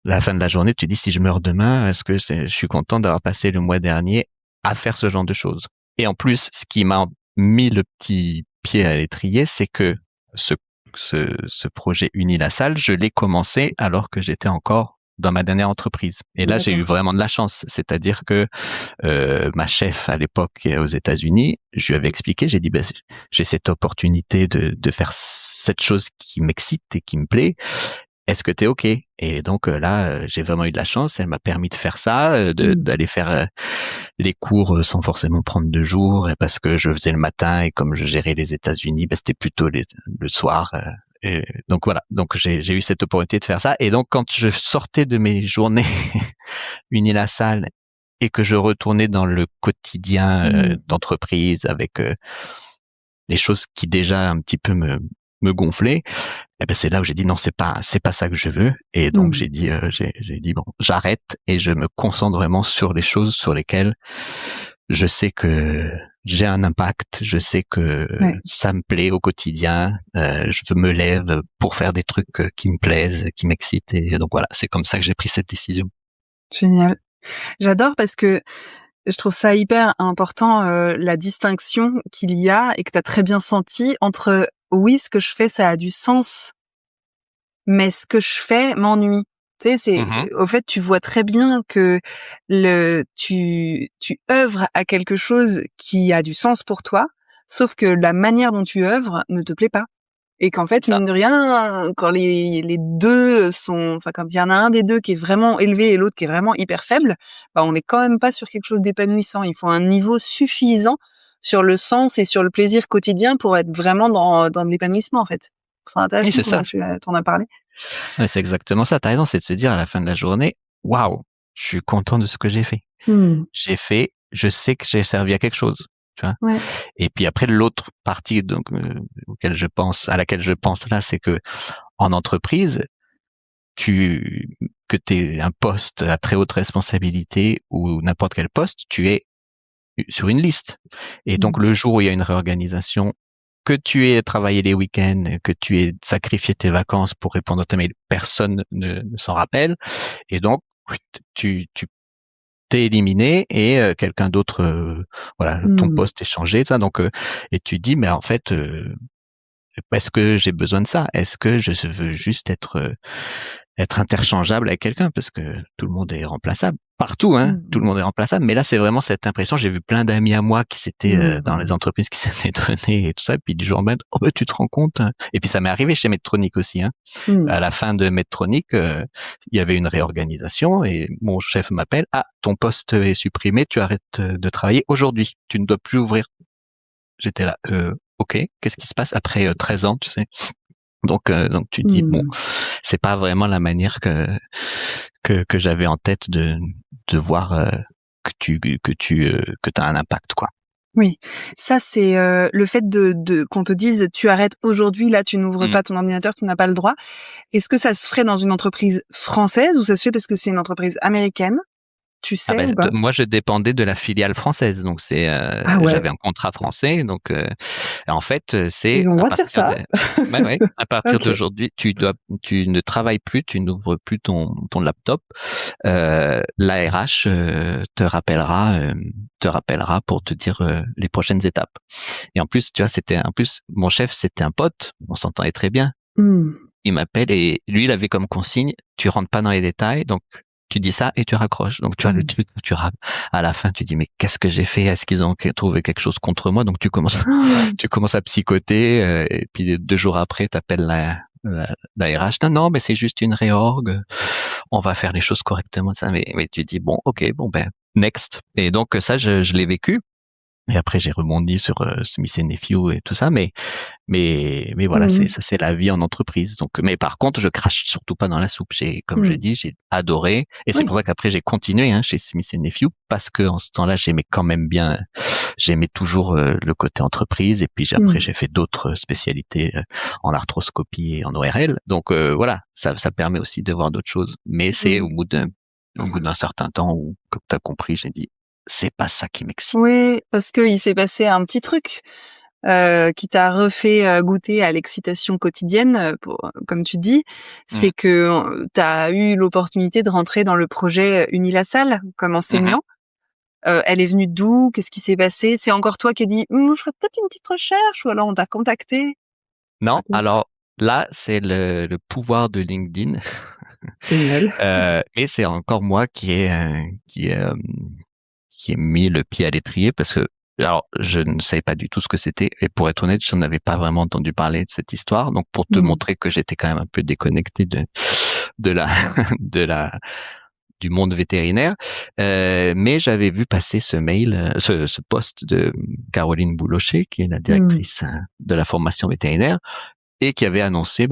la fin de la journée, tu dis si je meurs demain, est-ce que je suis content d'avoir passé le mois dernier à faire ce genre de choses. Et en plus, ce qui m'a mis le petit pied à l'étrier, c'est que ce projet Unilassal, je l'ai commencé alors que j'étais encore dans ma dernière entreprise. Et là, j'ai eu vraiment de la chance. C'est-à-dire que ma chef à l'époque aux États-Unis, je lui avais expliqué, j'ai dit, j'ai cette opportunité de faire cette chose qui m'excite et qui me plaît. Est-ce que t'es OK? Et donc là, j'ai vraiment eu de la chance. Elle m'a permis de faire ça, d'aller faire les cours sans forcément prendre 2 jours, parce que je faisais le matin et comme je gérais les États-Unis, c'était plutôt le soir. Et donc voilà. Donc j'ai eu cette opportunité de faire ça. Et donc quand je sortais de mes journées Unilassal et que je retournais dans le quotidien d'entreprise avec les choses qui déjà un petit peu me gonflaient. Et ben c'est là où j'ai dit non, c'est pas ça que je veux. Et donc j'ai dit bon, j'arrête et je me concentre vraiment sur les choses sur lesquelles je sais que j'ai un impact, je sais que ça me plaît au quotidien, je me lève pour faire des trucs qui me plaisent, qui m'excitent. Et donc voilà, c'est comme ça que j'ai pris cette décision. Génial. J'adore parce que je trouve ça hyper important, la distinction qu'il y a et que tu as très bien senti entre oui, ce que je fais, ça a du sens, mais ce que je fais m'ennuie. Tu sais, au fait, tu vois très bien que tu œuvres à quelque chose qui a du sens pour toi, sauf que la manière dont tu œuvres ne te plaît pas. Et qu'en fait, mine de rien, quand les deux sont, enfin, quand il y en a un des deux qui est vraiment élevé et l'autre qui est vraiment hyper faible, bah, on n'est quand même pas sur quelque chose d'épanouissant. Il faut un niveau suffisant sur le sens et sur le plaisir quotidien pour être vraiment dans l'épanouissement, en fait. C'est intéressant. Oui, c'est ça. Tu en as parlé. Ouais, c'est exactement ça. T'as raison, c'est de se dire à la fin de la journée, waouh, je suis content de ce que j'ai fait. J'ai fait, je sais que j'ai servi à quelque chose. Tu vois. Ouais. Et puis après, l'autre partie donc à laquelle je pense là, c'est que en entreprise, que t'aies un poste à très haute responsabilité ou n'importe quel poste, tu es sur une liste. Et donc le jour où il y a une réorganisation, que tu aies travaillé les week-ends, que tu aies sacrifié tes vacances pour répondre à tes mails, personne ne s'en rappelle. Et donc tu t'es éliminé et quelqu'un d'autre, voilà, ton poste est changé, ça. Donc et tu dis, mais en fait, est-ce que j'ai besoin de ça? Est-ce que je veux juste être être interchangeable avec quelqu'un parce que tout le monde est remplaçable. Partout, hein, tout le monde est remplaçable. Mais là, c'est vraiment cette impression. J'ai vu plein d'amis à moi qui s'étaient dans les entreprises qui s'étaient données et tout ça. Puis du jour au lendemain, oh ben tu te rends compte. Et puis ça m'est arrivé chez Medtronic aussi. Hein. À la fin de Medtronic, il y avait une réorganisation et mon chef m'appelle. Ah, ton poste est supprimé. Tu arrêtes de travailler aujourd'hui. Tu ne dois plus ouvrir. J'étais là. Ok. Qu'est-ce qui se passe après 13 ans, tu sais? Donc tu te dis bon, c'est pas vraiment la manière que j'avais en tête de voir que t'as un impact, quoi. Oui, ça c'est le fait de qu'on te dise tu arrêtes aujourd'hui, là tu n'ouvres pas ton ordinateur, tu n'as pas le droit. Est-ce que ça se ferait dans une entreprise française ou ça se fait parce que c'est une entreprise américaine? Tu sais ou pas? Moi, je dépendais de la filiale française, donc j'avais un contrat français, donc en fait, c'est ils ont le droit de faire ça. À partir d'aujourd'hui, tu ne travailles plus, tu n'ouvres plus ton laptop. L'ARH te rappellera pour te dire les prochaines étapes. Et en plus, tu vois, mon chef, c'était un pote, on s'entendait très bien. Il m'appelle et lui, il avait comme consigne, tu rentres pas dans les détails, donc tu dis ça et tu raccroches. Donc, tu as le truc, à la fin, tu dis, mais qu'est-ce que j'ai fait? Est-ce qu'ils ont trouvé quelque chose contre moi? Donc, tu commences à psychoter, et puis 2 jours après, t'appelles la RH. Non, mais c'est juste une réorg. On va faire les choses correctement. Ça, mais tu dis, bon, ok, next. Et donc, ça, je l'ai vécu. Et après, j'ai rebondi sur Smith & Nephew et tout ça, mais voilà, c'est la vie en entreprise. Donc, mais par contre, je crache surtout pas dans la soupe. Comme j'ai dit, j'ai adoré, et c'est pour ça qu'après j'ai continué chez Smith & Nephew parce que en ce temps-là, j'aimais toujours le côté entreprise. Et puis après, j'ai fait d'autres spécialités en arthroscopie et en ORL. Donc voilà, ça permet aussi de voir d'autres choses. Mais c'est au bout d'un certain temps où, comme tu as compris, j'ai dit, c'est pas ça qui m'excite. Oui, parce que il s'est passé un petit truc qui t'a refait goûter à l'excitation quotidienne, comme tu dis, c'est que t'as eu l'opportunité de rentrer dans le projet Unilassal comme enseignant. Elle est venue d'où? Qu'est-ce qui s'est passé? C'est encore toi qui as dit je ferais peut-être une petite recherche, ou alors on t'a contacté? Non, alors là, c'est le pouvoir de LinkedIn. Génial. Mais c'est encore moi qui ai mis le pied à l'étrier parce que je ne savais pas du tout ce que c'était, et pour être honnête, je n'en avais pas vraiment entendu parler de cette histoire. Donc pour te montrer que j'étais quand même un peu déconnecté du monde vétérinaire, mais j'avais vu passer ce mail, ce post de Caroline Boulocher, qui est la directrice de la formation vétérinaire, et qui avait annoncé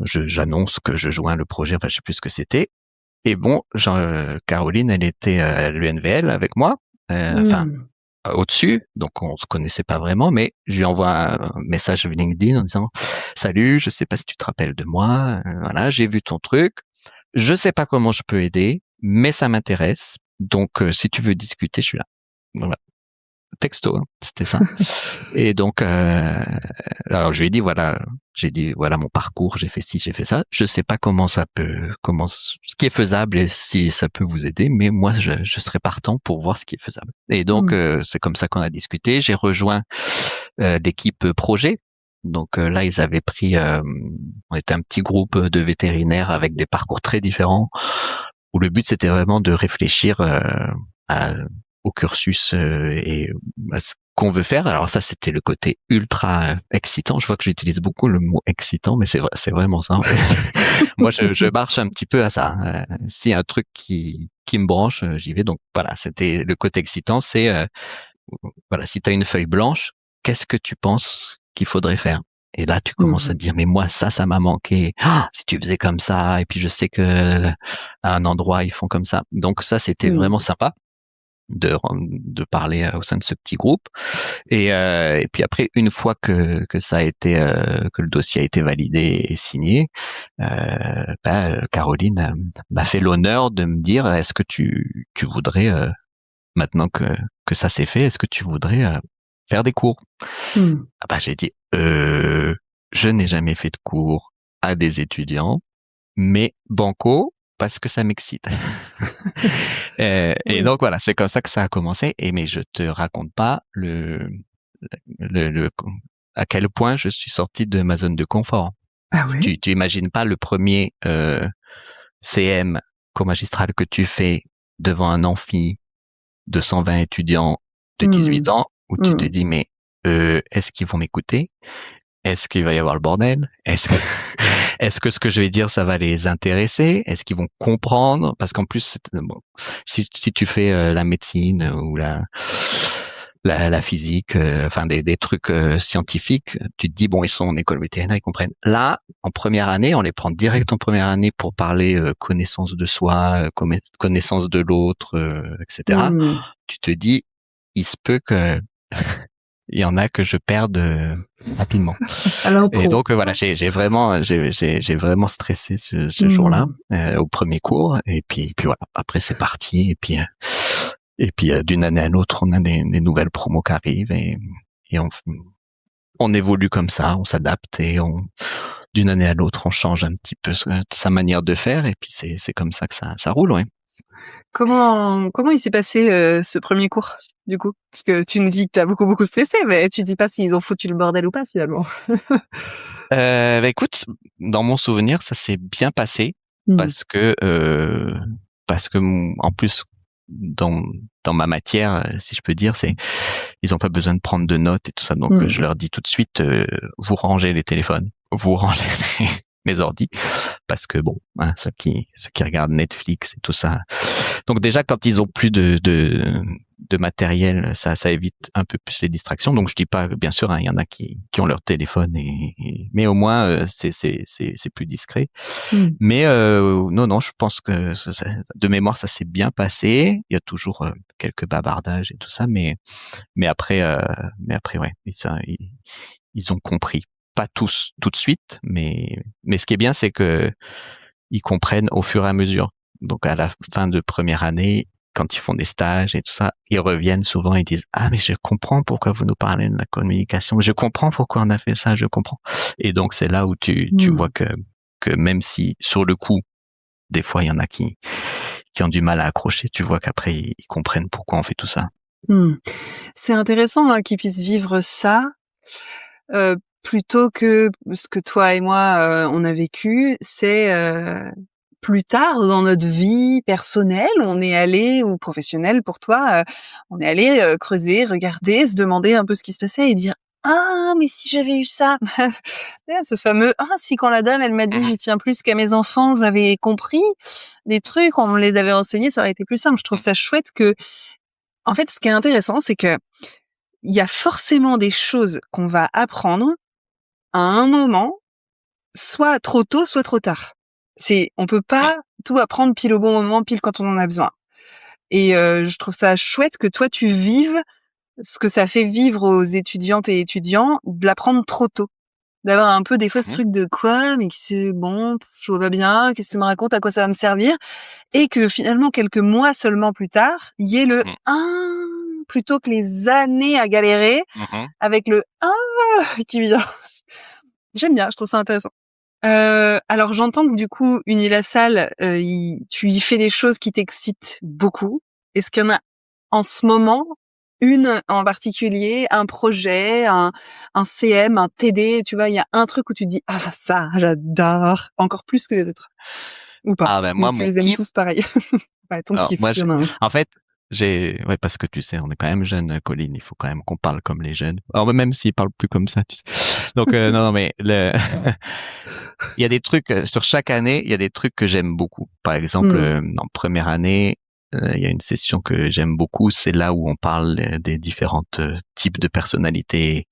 j'annonce que je joins le projet. Enfin, je sais plus ce que c'était. Et Caroline, elle était à l'UNVL avec moi, au-dessus, donc on se connaissait pas vraiment, mais je lui envoie un message sur LinkedIn en disant « Salut, je sais pas si tu te rappelles de moi, voilà, j'ai vu ton truc, je sais pas comment je peux aider, mais ça m'intéresse, donc si tu veux discuter, je suis là. » Voilà. Texto, c'était ça. Et donc, alors je lui ai dit voilà mon parcours, j'ai fait ci, j'ai fait ça. Je sais pas ce qui est faisable et si ça peut vous aider, mais moi je serais partant pour voir ce qui est faisable. Et donc c'est comme ça qu'on a discuté. J'ai rejoint l'équipe projet. Donc là ils avaient pris, on était un petit groupe de vétérinaires avec des parcours très différents, où le but c'était vraiment de réfléchir au cursus et à ce qu'on veut faire. Alors ça, c'était le côté ultra excitant. Je vois que j'utilise beaucoup le mot excitant, mais c'est vraiment ça. Moi, je marche un petit peu à ça. S'il y a un truc qui me branche, j'y vais. Donc voilà, c'était le côté excitant. C'est voilà, si tu as une feuille blanche, qu'est-ce que tu penses qu'il faudrait faire? Et là, tu commences à te dire, mais moi, ça m'a manqué. Si tu faisais comme ça, et puis je sais que à un endroit, ils font comme ça. Donc ça, c'était vraiment sympa de parler au sein de ce petit groupe. Et puis après, une fois que ça a été que le dossier a été validé et signé, Caroline m'a fait l'honneur de me dire, est-ce que tu voudrais, maintenant que ça s'est fait, est-ce que tu voudrais faire des cours? J'ai dit je n'ai jamais fait de cours à des étudiants, mais banco, parce que ça m'excite. Et donc voilà, c'est comme ça que ça a commencé. Mais je te raconte pas à quel point je suis sorti de ma zone de confort. Ah ouais? Tu imagines pas le premier CM co-magistral que tu fais devant un amphi de 120 étudiants de 18 ans où tu te dis mais est-ce qu'ils vont m'écouter? Est-ce qu'il va y avoir le bordel? Est-ce que ce que je vais dire, ça va les intéresser? Est-ce qu'ils vont comprendre? Parce qu'en plus, bon, si tu fais la médecine ou la physique, enfin des trucs scientifiques, tu te dis bon, ils sont en école vétérinaire, ils comprennent. Là, en première année, on les prend direct en première année pour parler connaissance de soi, connaissance de l'autre, etc. Tu te dis, il se peut que il y en a que je perde rapidement. Alors, et donc voilà, j'ai vraiment stressé ce jour-là au premier cours, et puis voilà. Après c'est parti, et puis d'une année à l'autre, on a des nouvelles promos qui arrivent, et on évolue comme ça, on s'adapte, et d'une année à l'autre, on change un petit peu sa manière de faire, et puis c'est comme ça que ça roule, ouais. Comment il s'est passé ce premier cours, du coup? Parce que tu nous dis que t'as beaucoup stressé, mais tu dis pas s'ils ont foutu le bordel ou pas, finalement. Bah écoute, dans mon souvenir, ça s'est bien passé parce que en plus dans ma matière, si je peux dire, ils ont pas besoin de prendre de notes et tout ça, donc je leur dis tout de suite, vous rangez les téléphones, vous rangez les ordis, parce que bon, hein, ceux qui regardent Netflix et tout ça. Donc déjà, quand ils ont plus de matériel, ça évite un peu plus les distractions. Donc je dis pas, bien sûr, hein, il y en a qui ont leur téléphone, mais au moins c'est plus discret. Mais non, je pense que de mémoire ça s'est bien passé. Il y a toujours quelques bavardages et tout ça, mais après ouais, ils ont compris. Pas tous tout de suite, mais ce qui est bien, c'est que ils comprennent au fur et à mesure. Donc à la fin de première année, quand ils font des stages et tout ça, ils reviennent souvent et disent « Ah, mais je comprends pourquoi vous nous parlez de la communication, je comprends pourquoi on a fait ça, je comprends. » Et donc c'est là où tu vois que même si sur le coup, des fois il y en a qui ont du mal à accrocher, tu vois qu'après ils comprennent pourquoi on fait tout ça. C'est intéressant qu'ils puissent vivre ça plutôt que ce que toi et moi on a vécu. C'est plus tard dans notre vie personnelle, on est allé, ou professionnelle pour toi, on est allé creuser, regarder, se demander un peu ce qui se passait et dire « Ah, mais si j'avais eu ça !» Ce fameux « Ah, si quand la dame, elle m'a dit « Je tiens plus qu'à mes enfants, j'avais compris des trucs, on me les avait enseignés, ça aurait été plus simple. » Je trouve ça chouette que, en fait, ce qui est intéressant, c'est que il y a forcément des choses qu'on va apprendre à un moment, soit trop tôt, soit trop tard. On peut pas tout apprendre pile au bon moment, pile quand on en a besoin. Et je trouve ça chouette que toi tu vives ce que ça fait vivre aux étudiantes et étudiants de l'apprendre trop tôt. D'avoir un peu des fois ce truc de quoi, mais c'est bon, je vois pas bien, qu'est-ce que tu me racontes, à quoi ça va me servir? Et que finalement quelques mois seulement plus tard, il y ait le plutôt que les années à galérer avec le qui vient. J'aime bien, je trouve ça intéressant. Alors j'entends que du coup, Unilassal, tu y fais des choses qui t'excitent beaucoup. Est-ce qu'il y en a en ce moment une en particulier, un projet, un CM, un TD, tu vois, il y a un truc où tu dis « Ah ça, j'adore !» encore plus que les autres. Ou pas? Ah ben moi, tu mon les aimes kiff... tous pareil. Ouais, ton Alors, kiff, moi, il y en a un. en fait, ouais, parce que tu sais, on est quand même jeunes, Colline, il faut quand même qu'on parle comme les jeunes. Alors, même s'ils parlent plus comme ça, tu sais. Donc, non, mais il y a des trucs, sur chaque année, il y a des trucs que j'aime beaucoup. Par exemple, en première année, il y a une session que j'aime beaucoup, c'est là où on parle des différentes types de personnalités,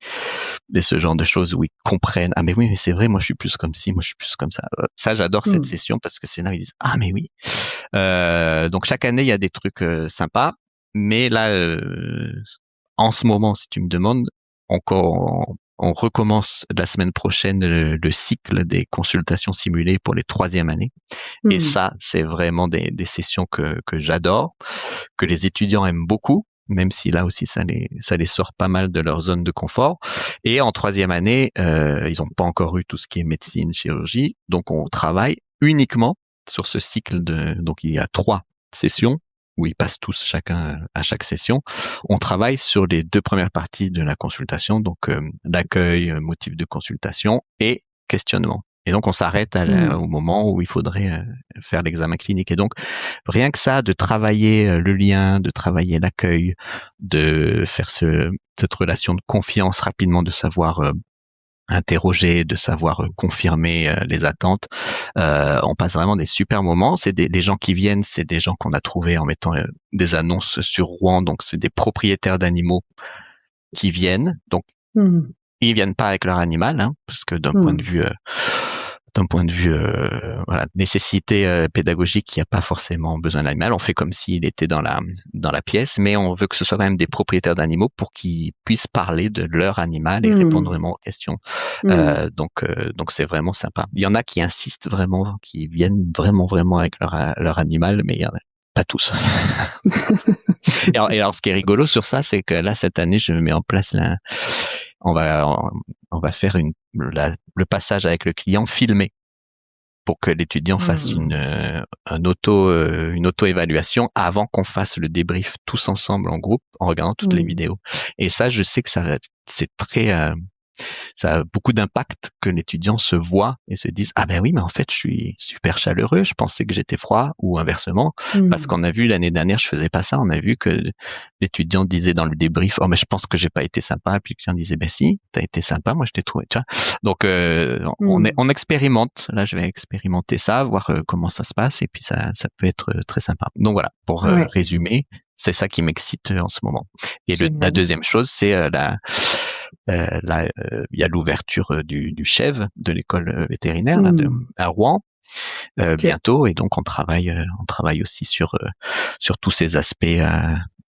de ce genre de choses où ils comprennent. Ah mais oui, mais c'est vrai, moi je suis plus comme ci, moi je suis plus comme ça. Ça, j'adore cette session parce que c'est là où ils disent ah mais oui. Donc chaque année il y a des trucs sympas, mais là en ce moment, si tu me demandes, on recommence la semaine prochaine le cycle des consultations simulées pour les 3e années. Et ça, c'est vraiment des sessions que j'adore, que les étudiants aiment beaucoup, même si là aussi ça les sort pas mal de leur zone de confort. Et en 3e année, ils n'ont pas encore eu tout ce qui est médecine, chirurgie, donc on travaille uniquement sur ce cycle donc il y a 3 sessions où ils passent tous chacun à chaque session. On travaille sur les 2 premières parties de la consultation, donc l'accueil, motif de consultation et questionnement. Et donc, on s'arrête au moment où il faudrait faire l'examen clinique. Et donc, rien que ça, de travailler le lien, de travailler l'accueil, de faire cette relation de confiance rapidement, de savoir interroger, de savoir confirmer les attentes. On passe vraiment des super moments. C'est les gens qui viennent, c'est des gens qu'on a trouvés en mettant des annonces sur Rouen. Donc, c'est des propriétaires d'animaux qui viennent. Donc, ils viennent pas avec leur animal, hein, parce que d'un point de vue voilà, nécessité pédagogique, il n'y a pas forcément besoin d'animal. On fait comme s'il était dans la pièce, mais on veut que ce soit quand même des propriétaires d'animaux pour qu'ils puissent parler de leur animal et répondre vraiment aux questions. Donc c'est vraiment sympa. Il y en a qui insistent vraiment, qui viennent vraiment avec leur animal, mais il y en a pas tous. Et alors, ce qui est rigolo sur ça, c'est que là, cette année, je mets en place on va faire le passage avec le client filmé pour que l'étudiant fasse une auto-évaluation avant qu'on fasse le débrief tous ensemble en groupe en regardant toutes les vidéos. Et ça, je sais que c'est très ça a beaucoup d'impact que l'étudiant se voit et se dise ah ben oui, mais en fait je suis super chaleureux, je pensais que j'étais froid, ou inversement, parce qu'on a vu l'année dernière je faisais pas ça, on a vu que l'étudiant disait dans le débrief oh mais je pense que j'ai pas été sympa, et puis le client disait ben si, t'as été sympa, moi je t'ai trouvé, tu vois. Donc on expérimente, là je vais expérimenter ça, voir comment ça se passe, et puis ça peut être très sympa. Donc voilà, pour résumer, c'est ça qui m'excite en ce moment. Et la deuxième chose, c'est il y a l'ouverture du CHEV, de l'école vétérinaire à Rouen, bientôt, et donc on travaille aussi sur tous ces aspects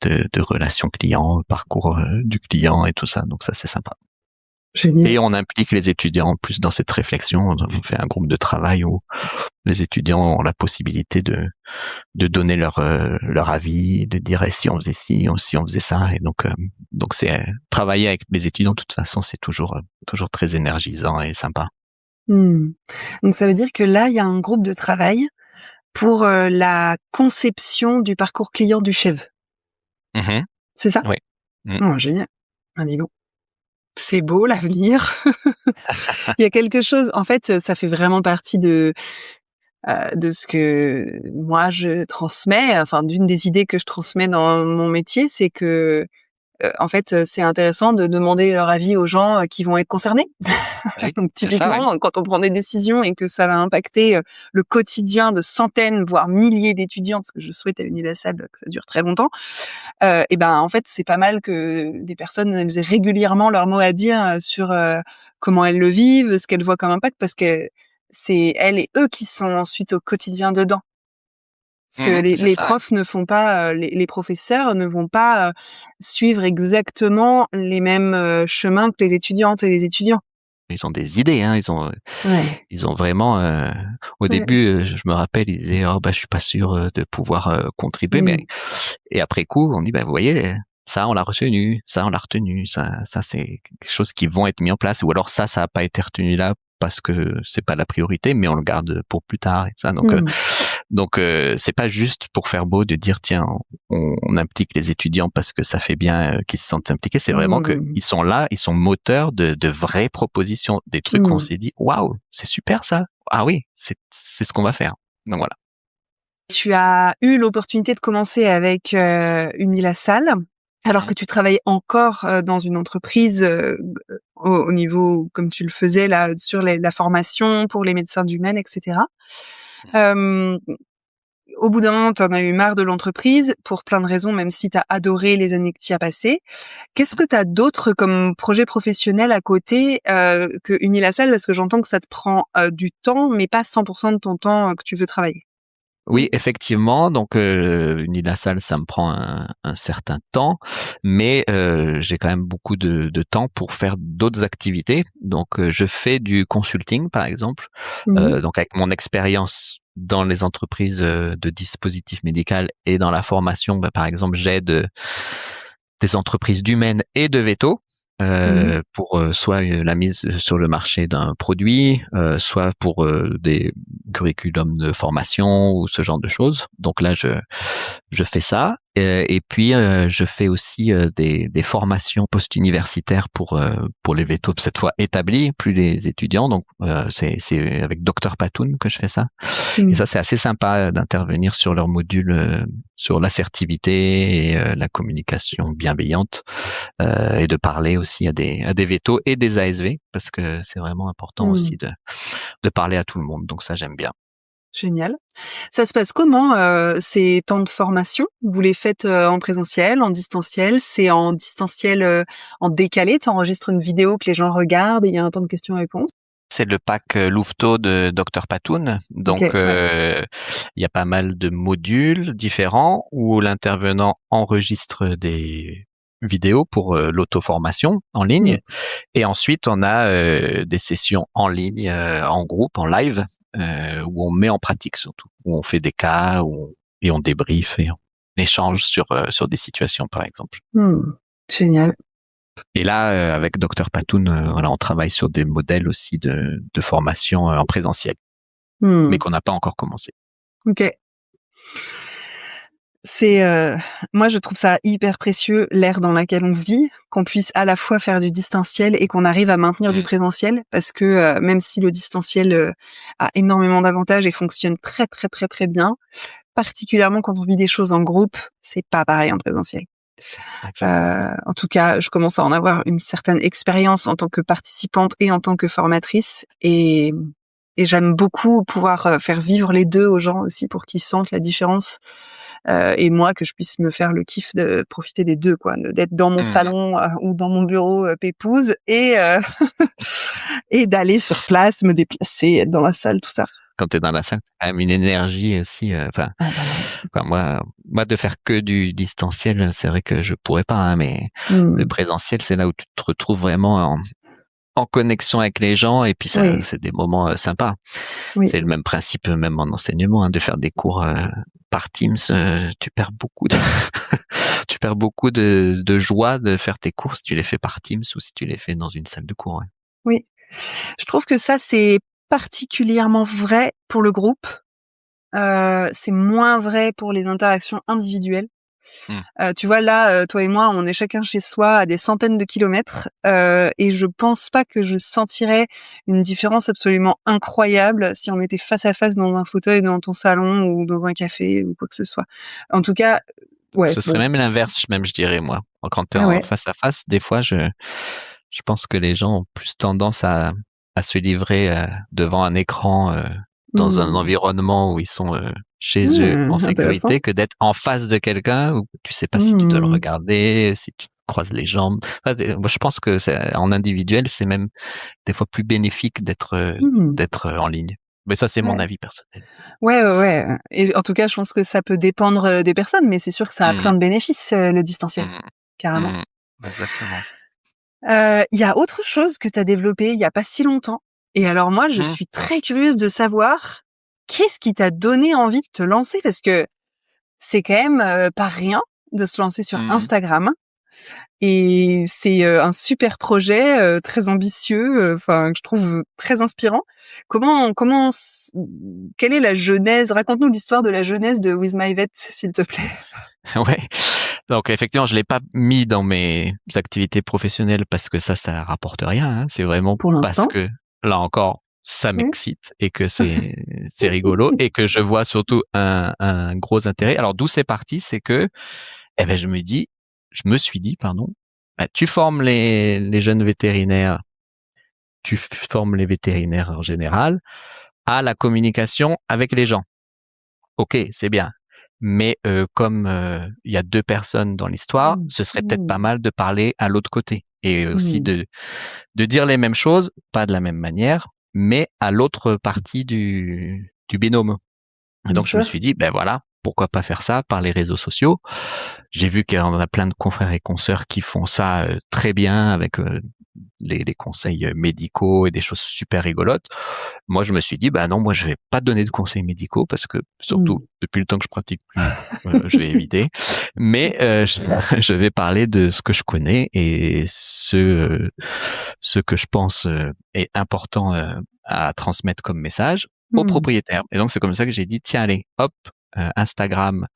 de relations clients, parcours du client et tout ça. Donc ça, c'est sympa. Génial. Et on implique les étudiants en plus dans cette réflexion. On fait un groupe de travail où les étudiants ont la possibilité de donner leur avis, de dire si on faisait ci, si on faisait ça. Et donc c'est travailler avec les étudiants. De toute façon, c'est toujours très énergisant et sympa. Donc ça veut dire que là, il y a un groupe de travail pour la conception du parcours client du CHEV. C'est ça? Oui. Oh, génial. Ah, dis donc. C'est beau, l'avenir. Il y a quelque chose, en fait, ça fait vraiment partie de ce que moi je transmets, enfin d'une des idées que je transmets dans mon métier, c'est que en fait, c'est intéressant de demander leur avis aux gens qui vont être concernés. Oui, Donc typiquement, ça, quand on prend des décisions et que ça va impacter le quotidien de centaines, voire milliers d'étudiants, parce que je souhaite à l'Unilassal que ça dure très longtemps, et ben en fait, c'est pas mal que des personnes aient régulièrement leur mot à dire sur comment elles le vivent, ce qu'elles voient comme impact, parce que c'est elles et eux qui sont ensuite au quotidien dedans. Parce que les profs ne font pas, les professeurs ne vont pas suivre exactement les mêmes chemins que les étudiantes et les étudiants. Ils ont des idées, hein. Ils ont vraiment. Au début, je me rappelle, ils disaient oh bah je suis pas sûr de pouvoir contribuer, mais et après coup, on dit bah vous voyez. Ça, on l'a retenu, ça c'est quelque chose qui vont être mis en place, ou alors ça a pas été retenu là parce que c'est pas la priorité, mais on le garde pour plus tard et ça. Donc c'est pas juste pour faire beau de dire tiens on implique les étudiants parce que ça fait bien qu'ils se sentent impliqués. C'est vraiment que ils sont là, ils sont moteurs de vraies propositions, des trucs qu'on s'est dit waouh c'est super ça. Ah oui c'est ce qu'on va faire. Donc voilà. Tu as eu l'opportunité de commencer avec Unilassal, alors que tu travaillais encore dans une entreprise au niveau, comme tu le faisais là, sur la formation pour les médecins d'humaines, etc. Au bout d'un moment, t'en as eu marre de l'entreprise pour plein de raisons, même si t'as adoré les années que t'y as passées. Qu'est-ce que t'as d'autre comme projet professionnel à côté que Unilassal, parce que j'entends que ça te prend du temps, mais pas 100% de ton temps que tu veux travailler. Oui, effectivement. Donc, Unilassal, ça me prend un certain temps, mais j'ai quand même beaucoup de temps pour faire d'autres activités. Donc, je fais du consulting, par exemple. Donc, avec mon expérience dans les entreprises de dispositifs médicaux et dans la formation, par exemple, j'aide des entreprises d'humaines et de véto. Pour soit la mise sur le marché d'un produit, soit pour des curriculums de formation ou ce genre de choses. Donc là, je fais ça. Et puis, je fais aussi des formations post-universitaires pour les vétos, cette fois établis, plus les étudiants. Donc, c'est avec Dr Patoun que je fais ça. Et ça, c'est assez sympa d'intervenir sur leur module sur l'assertivité et la communication bienveillante et de parler aussi à des vétos et des ASV parce que c'est vraiment important aussi de parler à tout le monde. Donc ça, j'aime bien. Génial. Ça se passe comment ces temps de formation? Vous les faites en présentiel, en distanciel? C'est en distanciel en décalé? Tu enregistres une vidéo que les gens regardent et il y a un temps de questions-réponses? C'est le pack Louveteau de Dr Patoun. Donc, il y a pas mal de modules différents où l'intervenant enregistre des vidéos pour l'auto-formation en ligne. Et ensuite, on a des sessions en ligne, en groupe, en live, où on met en pratique surtout, où on fait des cas, et on débriefe et on échange sur des situations, par exemple. Génial. Et là, avec Dr Patoun, voilà, on travaille sur des modèles aussi de formation en présentiel, mais qu'on n'a pas encore commencé. Ok. Moi, je trouve ça hyper précieux, l'ère dans laquelle on vit, qu'on puisse à la fois faire du distanciel et qu'on arrive à maintenir du présentiel, parce que même si le distanciel a énormément d'avantages et fonctionne très très très très bien, particulièrement quand on vit des choses en groupe, c'est pas pareil en présentiel. En tout cas, je commence à en avoir une certaine expérience en tant que participante et en tant que formatrice, et j'aime beaucoup pouvoir faire vivre les deux aux gens aussi pour qu'ils sentent la différence. Et moi, que je puisse me faire le kiff de profiter des deux, quoi, d'être dans mon salon ou dans mon bureau pépouze et et d'aller sur place, me déplacer, être dans la salle, tout ça. Quand tu es dans la salle, t'as quand même une énergie aussi. Moi, de faire que du distanciel, c'est vrai que je pourrais pas, hein, mais le présentiel, c'est là où tu te retrouves vraiment en connexion avec les gens, et puis ça, c'est des moments sympas. C'est le même principe, même en enseignement, hein, de faire des cours par Teams. Tu perds beaucoup tu perds beaucoup de joie de faire tes cours si tu les fais par Teams ou si tu les fais dans une salle de cours. Ouais. Oui, je trouve que ça, c'est particulièrement vrai pour le groupe. C'est moins vrai pour les interactions individuelles. Tu vois, là, toi et moi, on est chacun chez soi à des centaines de kilomètres, et je pense pas que je sentirais une différence absolument incroyable si on était face à face dans un fauteuil dans ton salon ou dans un café ou quoi que ce soit. En tout cas, ce serait même l'inverse, je dirais, moi. Quand tu es face à face, des fois, je pense que les gens ont plus tendance à se livrer devant un écran dans un environnement où ils sont chez eux en sécurité que d'être en face de quelqu'un où tu sais pas si tu dois le regarder, si tu croises les jambes. Moi, je pense que en individuel, c'est même des fois plus bénéfique d'être en ligne. Mais ça, c'est mon avis personnel. Ouais. Et en tout cas, je pense que ça peut dépendre des personnes, mais c'est sûr que ça a plein de bénéfices, le distanciel. Carrément. Exactement. Il y a autre chose que tu as développé il y a pas si longtemps. Et alors moi, je suis très curieuse de savoir qu'est-ce qui t'a donné envie de te lancer, parce que c'est quand même pas rien de se lancer sur Instagram. Et c'est un super projet, très ambitieux, que je trouve très inspirant. Quelle est la genèse? Raconte-nous l'histoire de la genèse de With My Vet, s'il te plaît. Ouais. Donc effectivement, je l'ai pas mis dans mes activités professionnelles parce que ça rapporte rien, hein. C'est vraiment parce que là encore, ça m'excite et que c'est rigolo et que je vois surtout un gros intérêt. Alors d'où c'est parti, c'est que je me suis dit, tu formes les jeunes vétérinaires, tu formes les vétérinaires en général à la communication avec les gens. Ok, c'est bien. Mais comme il y a deux personnes dans l'histoire, ce serait peut-être pas mal de parler à l'autre côté et aussi de dire les mêmes choses, pas de la même manière, mais à l'autre partie du binôme. Et donc je me suis dit, voilà, pourquoi pas faire ça par les réseaux sociaux. J'ai vu qu'il y en a plein de confrères et consoeurs qui font ça très bien avec les conseils médicaux et des choses super rigolotes. Moi, je me suis dit, non, moi, je vais pas donner de conseils médicaux parce que, surtout, depuis le temps que je pratique plus, je vais éviter. Mais je vais parler de ce que je connais et ce que je pense est important à transmettre comme message aux propriétaires. Et donc, c'est comme ça que j'ai dit, tiens, allez, hop, Instagram,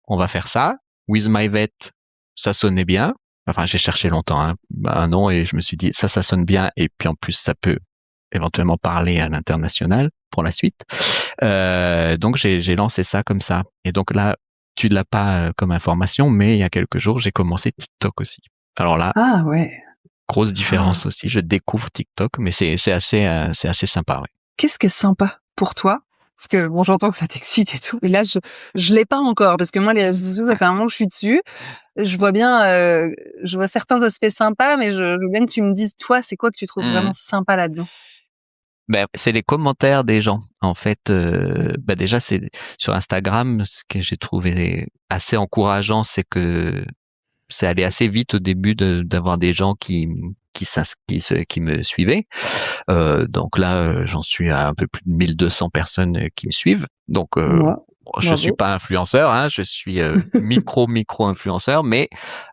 on va faire ça. With My Vet, ça sonnait bien. Enfin, j'ai cherché longtemps, hein, un nom, et je me suis dit, ça sonne bien, et puis en plus, ça peut éventuellement parler à l'international pour la suite. Donc, j'ai lancé ça comme ça. Et donc là, tu l'as pas comme information, mais il y a quelques jours, j'ai commencé TikTok aussi. Alors là, Ah ouais. grosse différence aussi. Je découvre TikTok, mais c'est assez sympa, ouais. Qu'est-ce qui est sympa pour toi? Parce que bon, j'entends que ça t'excite et tout, et là je l'ai pas encore parce que moi les réseaux sociaux, ça fait un moment que je suis dessus. Je vois bien, je vois certains aspects sympas, mais je veux bien que tu me dises toi, c'est quoi que tu trouves vraiment sympa là-dedans? Ben, c'est les commentaires des gens. En fait, déjà c'est sur Instagram, ce que j'ai trouvé assez encourageant, c'est que c'est allé assez vite au début d'avoir des gens qui me suivaient. Donc là, j'en suis à un peu plus de 1200 personnes qui me suivent. Donc, Moi, je suis bravo. pas influenceur, hein, je suis micro influenceur, mais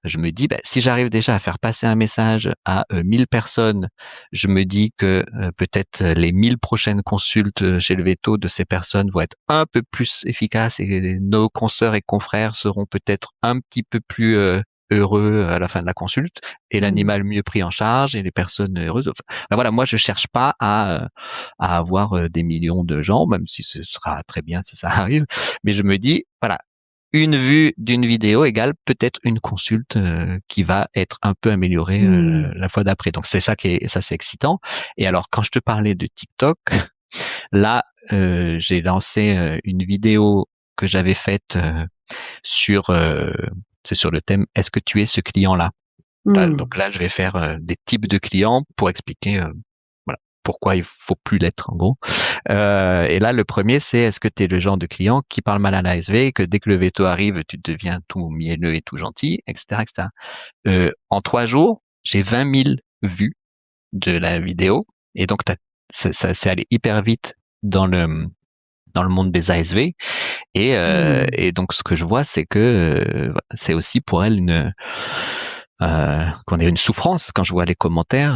je me dis, si j'arrive déjà à faire passer un message à 1000 personnes, je me dis que peut-être les 1000 prochaines consultes chez le veto de ces personnes vont être un peu plus efficaces et nos consoeurs et confrères seront peut-être un petit peu plus heureux à la fin de la consulte et l'animal mieux pris en charge et les personnes heureuses. Enfin, voilà, moi je cherche pas à avoir des millions de gens, même si ce sera très bien si ça arrive, mais je me dis voilà, une vue d'une vidéo égale peut-être une consulte qui va être un peu améliorée la fois d'après. Donc c'est ça c'est excitant. Et alors quand je te parlais de TikTok, là j'ai lancé une vidéo que j'avais faite sur c'est sur le thème est-ce que tu es ce client-là? Donc là, je vais faire des types de clients pour expliquer voilà, pourquoi il faut plus l'être en gros. Et là, le premier, c'est est-ce que tu es le genre de client qui parle mal à l'ASV, que dès que le veto arrive, tu deviens tout mielleux et tout gentil, etc. etc. En 3 jours, j'ai 20 000 vues de la vidéo. Et donc, ça c'est allé hyper vite dans le monde des ASV. Et donc, ce que je vois, c'est que c'est aussi pour elle qu'on ait une souffrance quand je vois les commentaires.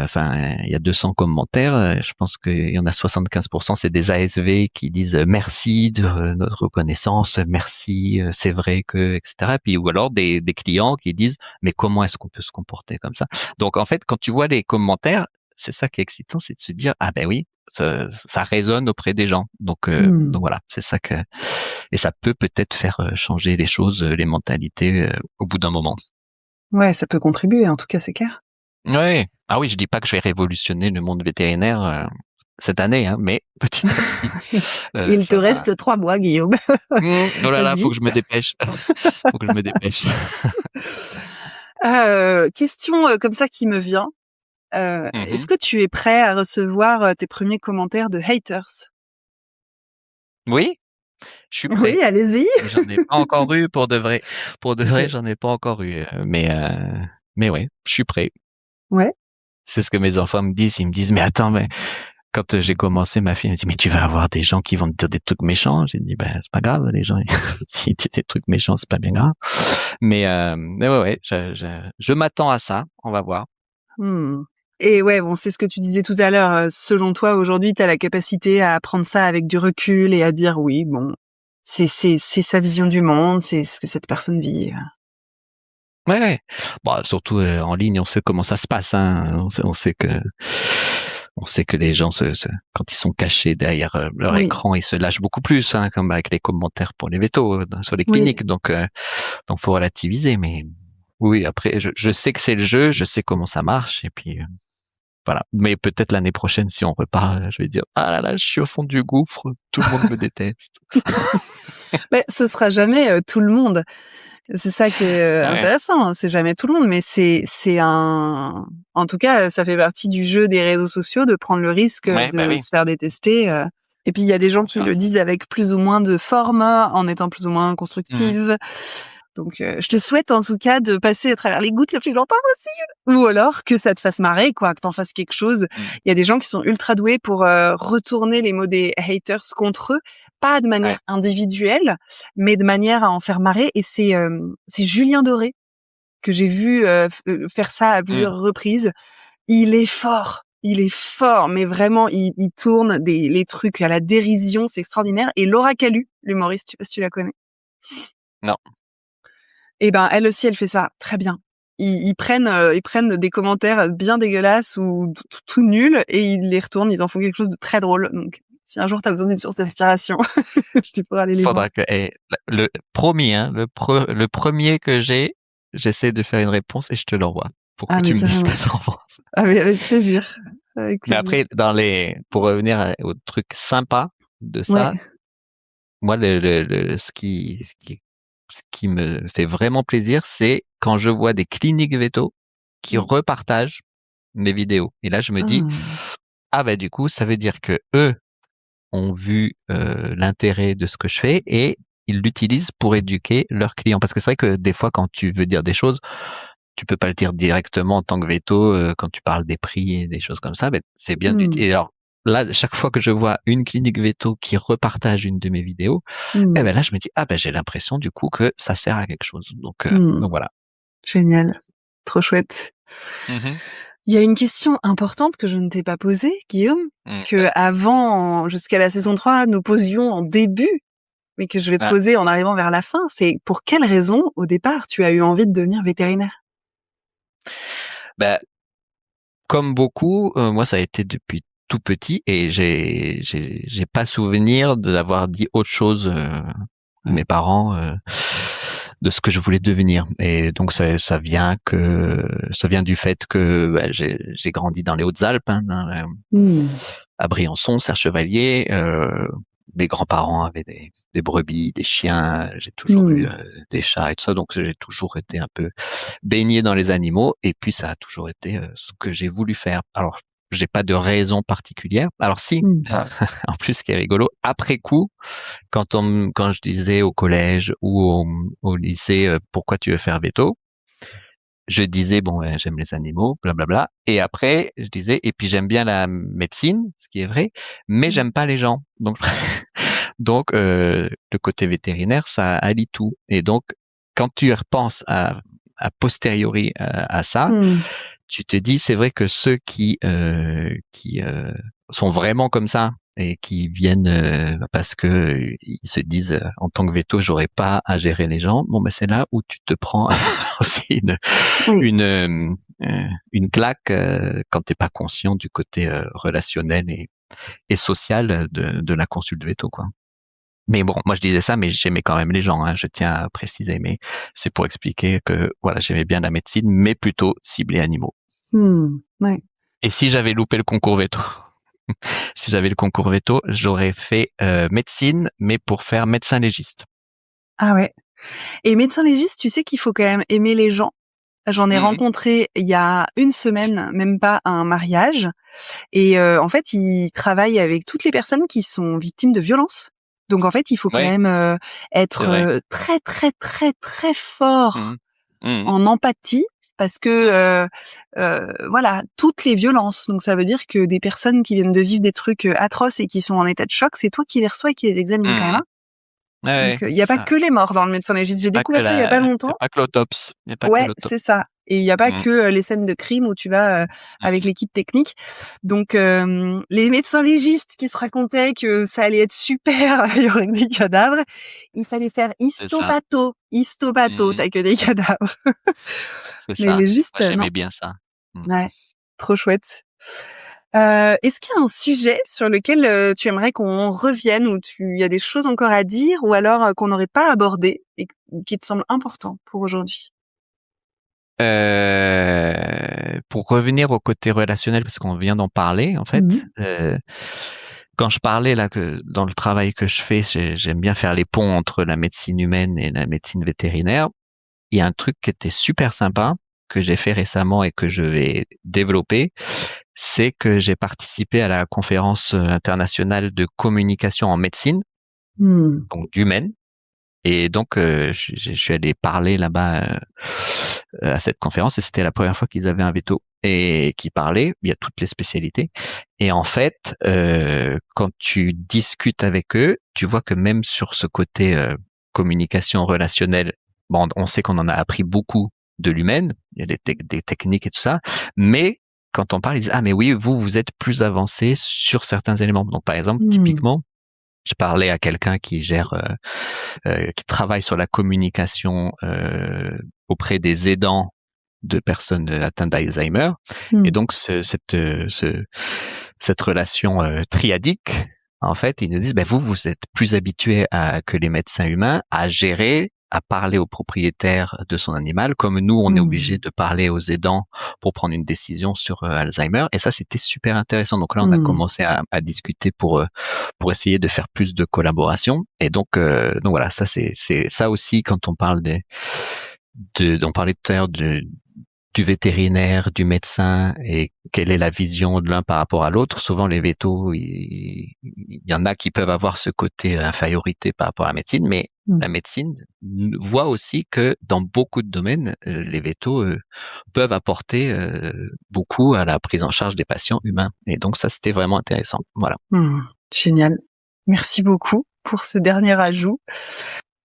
Enfin, il y a 200 commentaires. Je pense qu'il y en a 75%, c'est des ASV qui disent merci de notre reconnaissance, merci, c'est vrai que, etc. Puis ou alors des clients qui disent mais comment est-ce qu'on peut se comporter comme ça? Donc en fait, quand tu vois les commentaires, c'est ça qui est excitant, c'est de se dire ah ben oui, ça résonne auprès des gens. Donc voilà, c'est ça que et ça peut-être faire changer les choses, les mentalités au bout d'un moment. Ouais, ça peut contribuer, en tout cas, c'est clair. Ouais. Ah oui, je dis pas que je vais révolutionner le monde vétérinaire cette année, hein, mais petit à petit. Il te reste 3 mois, Guillaume. Oh là là, Vas-y. faut que je me dépêche. Faut que je me dépêche. Question comme ça qui me vient. Est-ce Mhm. que tu es prêt à recevoir tes premiers commentaires de haters? Oui, je suis Oui, prêt. allez-y. Mais j'en ai pas encore eu pour de vrai. Pour de vrai, OK. j'en ai pas encore eu. Mais ouais, je suis prêt. Ouais. C'est ce que mes enfants me disent. Ils me disent, mais attends, mais quand j'ai commencé, ma fille me dit, mais tu vas avoir des gens qui vont te dire des trucs méchants. J'ai dit, ben, c'est pas grave, les gens, s'ils disent des trucs méchants, c'est pas bien grave. Mais ouais, je m'attends à ça. On va voir. Et ouais, bon, c'est ce que tu disais tout à l'heure. Selon toi, aujourd'hui, tu as la capacité à prendre ça avec du recul et à dire oui, bon, c'est sa vision du monde, c'est ce que cette personne vit. Ouais, ouais. Bon, surtout en ligne, on sait comment ça se passe. Hein. On sait que les gens quand ils sont cachés derrière leur Oui, écran, ils se lâchent beaucoup plus, hein, comme avec les commentaires pour les vétos sur les oui. cliniques. Donc faut relativiser. Mais oui, après, je sais que c'est le jeu, je sais comment ça marche, et puis voilà. Mais peut-être l'année prochaine, si on reparle, je vais dire ah là là, je suis au fond du gouffre, tout le monde me déteste. Mais ce sera jamais tout le monde. C'est ça qui est Ouais, intéressant. Hein. C'est jamais tout le monde, mais c'est un. En tout cas, ça fait partie du jeu des réseaux sociaux de prendre le risque ouais, bah de oui. se faire détester. Et puis il y a des gens qui le disent avec plus ou moins de forme, en étant plus ou moins Mhm. constructive. Donc, je te souhaite en tout cas de passer à travers les gouttes le plus longtemps possible, ou alors que ça te fasse marrer, quoi, que t'en fasses quelque chose. Mhm. Il y a des gens qui sont ultra doués pour retourner les mots des haters contre eux, pas de Ouais. manière individuelle, mais de manière à en faire marrer. Et c'est Julien Doré que j'ai vu faire ça à Mhm. plusieurs reprises. Il est fort, mais vraiment, il tourne les trucs à la dérision, c'est extraordinaire. Et Laura Calu, l'humoriste, je sais pas si tu la connais. Non. Et ben elle aussi, elle fait ça très bien. Ils prennent des commentaires bien dégueulasses ou tout nuls et ils les retournent, ils en font quelque chose de très drôle. Donc si un jour tu as besoin d'une source d'inspiration, tu pourras aller les voir. Faudra que le promis, hein, le premier que j'essaie de faire une réponse et je te l'envoie pour que Ah tu mais me dises ce carrément. que t'en penses. Ah mais avec plaisir. Avec Mais plaisir. après, pour revenir au truc sympa de Ouais. ça, moi, ce qui me fait vraiment plaisir, c'est quand je vois des cliniques véto qui repartagent mes vidéos. Et là, je me dis, Ah. ah bah du coup, ça veut dire que eux ont vu l'intérêt de ce que je fais et ils l'utilisent pour éduquer leurs clients. Parce que c'est vrai que des fois, quand tu veux dire des choses, tu peux pas le dire directement en tant que veto quand tu parles des prix et des choses comme ça. Mais c'est bien Mmh. et alors là, chaque fois que je vois une clinique veto qui repartage une de mes vidéos, eh Mmh. ben là, je me dis ah ben j'ai l'impression du coup que ça sert à quelque chose. Donc Mmh. voilà. Génial. Trop chouette. Mhm. Il y a une question importante que je ne t'ai pas posée, Guillaume, que avant, jusqu'à la saison 3, nous posions en début, mais que je vais te Ah, poser en arrivant vers la fin. C'est pour quelle raison, au départ, tu as eu envie de devenir vétérinaire? ben, comme beaucoup, moi ça a été depuis tout petit et j'ai pas souvenir d'avoir dit autre chose à Ouais. mes parents de ce que je voulais devenir. Et donc ça vient du fait que j'ai grandi dans les Hautes-Alpes, hein, Mmh. à Briançon, Serre-Chevalier. Mes grands-parents avaient des brebis, des chiens. J'ai toujours eu Mmh. des chats et tout ça, donc j'ai toujours été un peu baigné dans les animaux. Et puis ça a toujours été ce que j'ai voulu faire. Alors j'ai pas de raison particulière. Alors si, Mmh. en plus, ce qui est rigolo, après coup, quand je disais au collège ou au lycée pourquoi tu veux faire veto, je disais bon j'aime les animaux, blablabla. Et après je disais et puis j'aime bien la médecine, ce qui est vrai, mais Mmh. j'aime pas les gens. Donc le côté vétérinaire ça allie tout. Et donc quand tu repenses à posteriori à ça, Mmh. tu te dis c'est vrai que ceux qui sont vraiment comme ça et qui viennent parce que ils se disent en tant que veto j'aurais pas à gérer les gens, bon ben c'est là où tu te prends aussi Oui. une claque quand t'es pas conscient du côté relationnel et social de la consulte veto quoi. Mais bon, moi je disais ça, mais j'aimais quand même les gens, hein, je tiens à préciser, mais c'est pour expliquer que voilà, j'aimais bien la médecine, mais plutôt ciblée animaux. Mmh. Ouais. Et si j'avais loupé le concours veto, si j'avais le concours veto, j'aurais fait médecine, mais pour faire médecin légiste. Ah ouais. Et médecin légiste, tu sais qu'il faut quand même aimer les gens. J'en ai Mhm. rencontré il y a une semaine, même pas, à un mariage. Et en fait, il travaille avec toutes les personnes qui sont victimes de violences. Donc en fait, il faut quand Oui, même c'est être vrai. très très très très fort Mhm. Mhm. en empathie parce que voilà, toutes les violences. Donc ça veut dire que des personnes qui viennent de vivre des trucs atroces et qui sont en état de choc, c'est toi qui les reçois et qui les examine quand même, Mhm. hein. Ouais, Donc il y c'est a pas ça. que les morts dans le médecin légiste. J'ai Pas que découvert ça il y a pas y a longtemps. pas que l'autopsie. Il y a pas que Ouais, l'autopsie. c'est ça. Et il y a pas Mhm. que les scènes de crime où tu vas avec Mhm. l'équipe technique. Donc les médecins légistes qui se racontaient que ça allait être super, il y aurait que des cadavres, il fallait faire C'est ça. histopato, Mhm. t'as que des cadavres. C'est Les ça. légistes, Moi, non. j'aimais bien ça. Mhm. Ouais, trop chouette. Est-ce qu'il y a un sujet sur lequel tu aimerais qu'on revienne, ou il y a des choses encore à dire, ou alors qu'on n'aurait pas abordé et qui te semblent importants pour aujourd'hui? Pour revenir au côté relationnel, parce qu'on vient d'en parler, en fait, Mmh. quand je parlais là que dans le travail que je fais, j'aime bien faire les ponts entre la médecine humaine et la médecine vétérinaire. Il y a un truc qui était super sympa que j'ai fait récemment et que je vais développer, c'est que j'ai participé à la conférence internationale de communication en médecine, Mmh. donc d'humaine. Et donc, je suis allé parler là-bas à cette conférence et c'était la première fois qu'ils avaient un veto et qui parlait. Il y a toutes les spécialités. Et en fait, quand tu discutes avec eux, tu vois que même sur ce côté communication relationnelle, bon, on sait qu'on en a appris beaucoup de l'humaine. Il y a des techniques et tout ça. Mais quand on parle, ils disent, ah, mais oui, vous êtes plus avancé sur certains éléments. Donc, par exemple, Mmh. typiquement, je parlais à quelqu'un qui qui travaille sur la communication auprès des aidants de personnes atteintes d'Alzheimer. Et donc cette relation triadique, en fait, ils nous disent, vous êtes plus habitués que les médecins humains à gérer, à parler au propriétaire de son animal, comme nous, on est obligé de parler aux aidants pour prendre une décision sur Alzheimer. Et ça, c'était super intéressant. Donc là, on a commencé à discuter pour essayer de faire plus de collaboration. Et donc voilà, ça c'est ça aussi quand on parle on parlait tout à l'heure du vétérinaire, du médecin et quelle est la vision de l'un par rapport à l'autre. Souvent, les vétos, il y en a qui peuvent avoir ce côté infériorité par rapport à la médecine, mais la médecine voit aussi que dans beaucoup de domaines, les vétos peuvent apporter beaucoup à la prise en charge des patients humains. Et donc ça, c'était vraiment intéressant. Voilà. Génial. Merci beaucoup pour ce dernier ajout.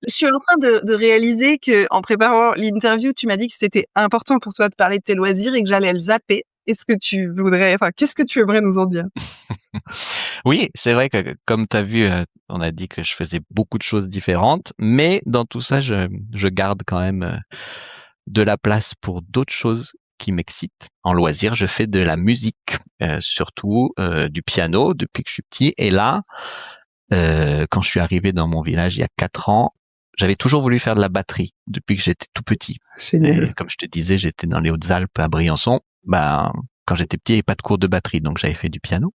Je suis en train de réaliser que, en préparant l'interview, tu m'as dit que c'était important pour toi de parler de tes loisirs et que j'allais le zapper. Qu'est-ce que tu aimerais nous en dire? Oui, c'est vrai que, comme tu as vu, on a dit que je faisais beaucoup de choses différentes, mais dans tout ça, je garde quand même de la place pour d'autres choses qui m'excitent. En loisir, je fais de la musique, surtout du piano depuis que je suis petit. Et là, quand je suis arrivé dans mon village il y a 4 ans, j'avais toujours voulu faire de la batterie depuis que j'étais tout petit. Et comme je te disais, j'étais dans les Hautes-Alpes à Briançon. Quand j'étais petit, il n'y avait pas de cours de batterie, donc j'avais fait du piano.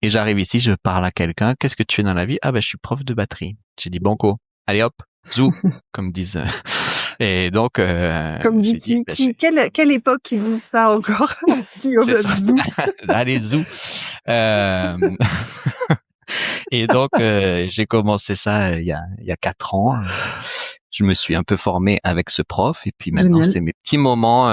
Et j'arrive ici, je parle à quelqu'un. Qu'est-ce que tu fais dans la vie? Je suis prof de batterie. J'ai dit banco. Allez hop, zou, comme disent. Et donc, comme dit quelle époque qui dit ça encore? Zou. Allez zou. Et donc, j'ai commencé ça il y a 4 ans. Je me suis un peu formé avec ce prof. Et puis maintenant, c'est mes petits moments,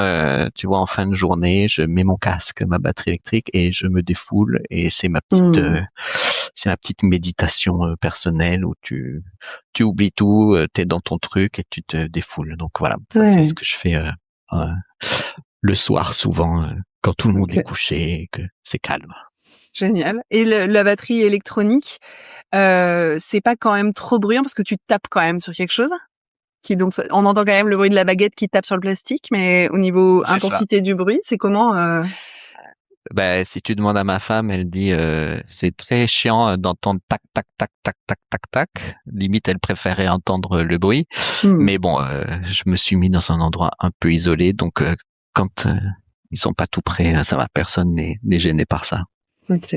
tu vois, en fin de journée, je mets mon casque, ma batterie électrique et je me défoule. Et c'est ma petite méditation personnelle où tu oublies tout, t'es dans ton truc et tu te défoules. Donc voilà, c'est ce que je fais le soir souvent, quand tout le monde est couché et que c'est calme. Génial. Et la batterie électronique, c'est pas quand même trop bruyant parce que tu tapes quand même sur quelque chose donc on entend quand même le bruit de la baguette qui tape sur le plastique, mais au niveau intensité du bruit, c'est comment si tu demandes à ma femme, elle dit c'est très chiant d'entendre tac tac tac tac tac tac tac. Limite, elle préférait entendre le bruit. Mais bon, je me suis mis dans un endroit un peu isolé, donc quand ils sont pas tout près, ça va, personne n'est gêné par ça. Ok,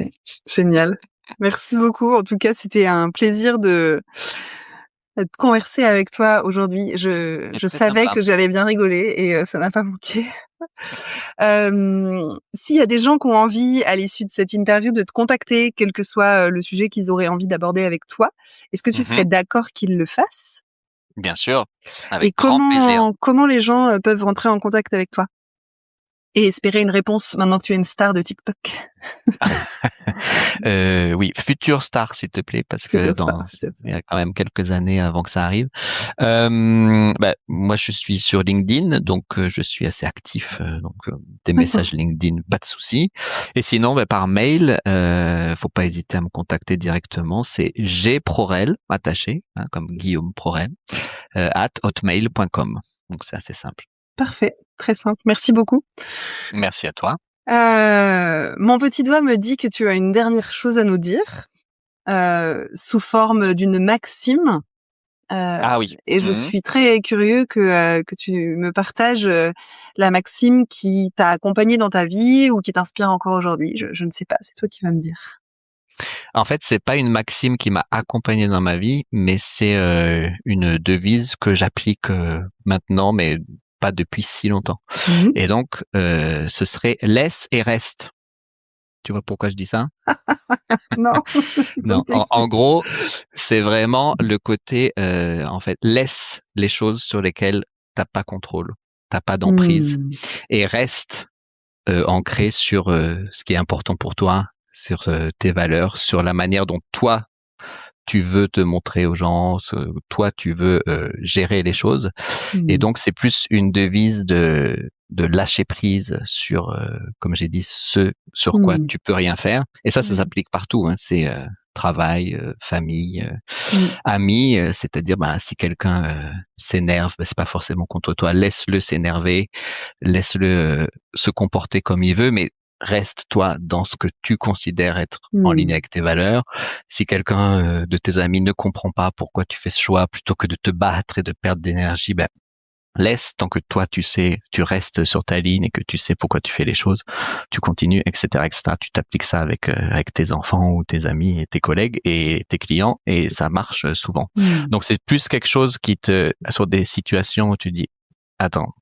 génial. Merci beaucoup. En tout cas, c'était un plaisir de converser avec toi aujourd'hui. Je savais que j'allais bien rigoler et ça n'a pas manqué. S'il y a des gens qui ont envie, à l'issue de cette interview, de te contacter, quel que soit le sujet qu'ils auraient envie d'aborder avec toi, est-ce que tu serais d'accord qu'ils le fassent? Bien sûr, avec grand plaisir. Comment les gens peuvent rentrer en contact avec toi? Et espérer une réponse maintenant que tu es une star de TikTok. Oui, future star, s'il te plaît, parce que il y a quand même quelques années avant que ça arrive. Moi, je suis sur LinkedIn, donc je suis assez actif. Donc des messages LinkedIn, pas de souci. Et sinon, par mail, faut pas hésiter à me contacter directement. C'est gprorel, attaché, comme Guillaume Prorel, @hotmail.com. Donc c'est assez simple. Parfait, très simple. Merci beaucoup. Merci à toi. Mon petit doigt me dit que tu as une dernière chose à nous dire, sous forme d'une maxime. Oui. Et je suis très curieux que tu me partages la maxime qui t'a accompagné dans ta vie ou qui t'inspire encore aujourd'hui. Je ne sais pas, c'est toi qui vas me dire. En fait, c'est pas une maxime qui m'a accompagné dans ma vie, mais c'est une devise que j'applique maintenant, mais pas depuis si longtemps. Et donc, ce serait laisse et reste. Tu vois pourquoi je dis ça? Non. Non. En gros, c'est vraiment le côté, en fait, laisse les choses sur lesquelles t'as pas contrôle, t'as pas d'emprise, et reste ancré sur ce qui est important pour toi, sur tes valeurs, sur la manière dont toi tu veux te montrer aux gens, toi tu veux gérer les choses. Et donc c'est plus une devise de lâcher prise sur, comme j'ai dit, ce sur quoi tu peux rien faire. Et ça s'applique partout. C'est travail, famille, amis, c'est-à-dire si quelqu'un s'énerve, c'est pas forcément contre toi, laisse-le s'énerver, laisse-le se comporter comme il veut, mais reste toi dans ce que tu considères être en ligne avec tes valeurs. Si quelqu'un de tes amis ne comprend pas pourquoi tu fais ce choix, plutôt que de te battre et de perdre d'énergie, laisse, tant que toi tu sais, tu restes sur ta ligne et que tu sais pourquoi tu fais les choses, tu continues, etc., etc. Tu t'appliques ça avec tes enfants ou tes amis et tes collègues et tes clients et ça marche souvent. Donc c'est plus quelque chose qui sur des situations où tu dis, attends,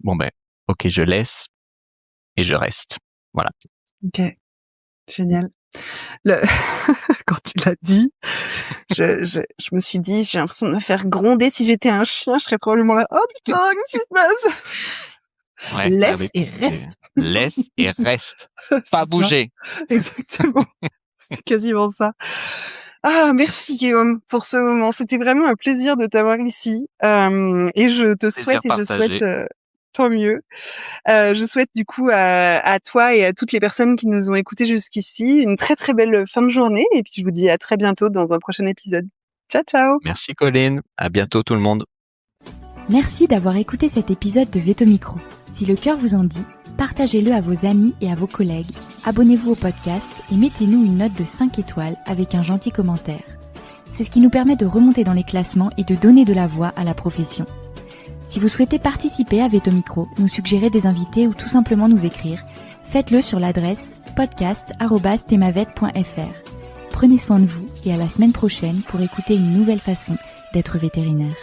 ok, je laisse et je reste. Voilà. Ok, génial. Quand tu l'as dit, je me suis dit, j'ai l'impression de me faire gronder. Si j'étais un chien, je serais probablement là. Oh putain, qu'est-ce qui se passe? Ouais, laisse et reste. Laisse et reste. Pas bouger. Exactement. C'est quasiment ça. Ah, merci Guillaume pour ce moment. C'était vraiment un plaisir de t'avoir ici. Et je te souhaite, tant mieux. Je souhaite du coup à toi et à toutes les personnes qui nous ont écoutés jusqu'ici une très très belle fin de journée et puis je vous dis à très bientôt dans un prochain épisode. Ciao ciao. Merci Colline, à bientôt tout le monde. Merci d'avoir écouté cet épisode de Veto Micro. Si le cœur vous en dit, partagez-le à vos amis et à vos collègues, abonnez-vous au podcast et mettez-nous une note de 5 étoiles avec un gentil commentaire. C'est ce qui nous permet de remonter dans les classements et de donner de la voix à la profession. Si vous souhaitez participer à Veto Micro, nous suggérer des invités ou tout simplement nous écrire, faites-le sur l'adresse podcast@themavet.fr. Prenez soin de vous et à la semaine prochaine pour écouter une nouvelle façon d'être vétérinaire.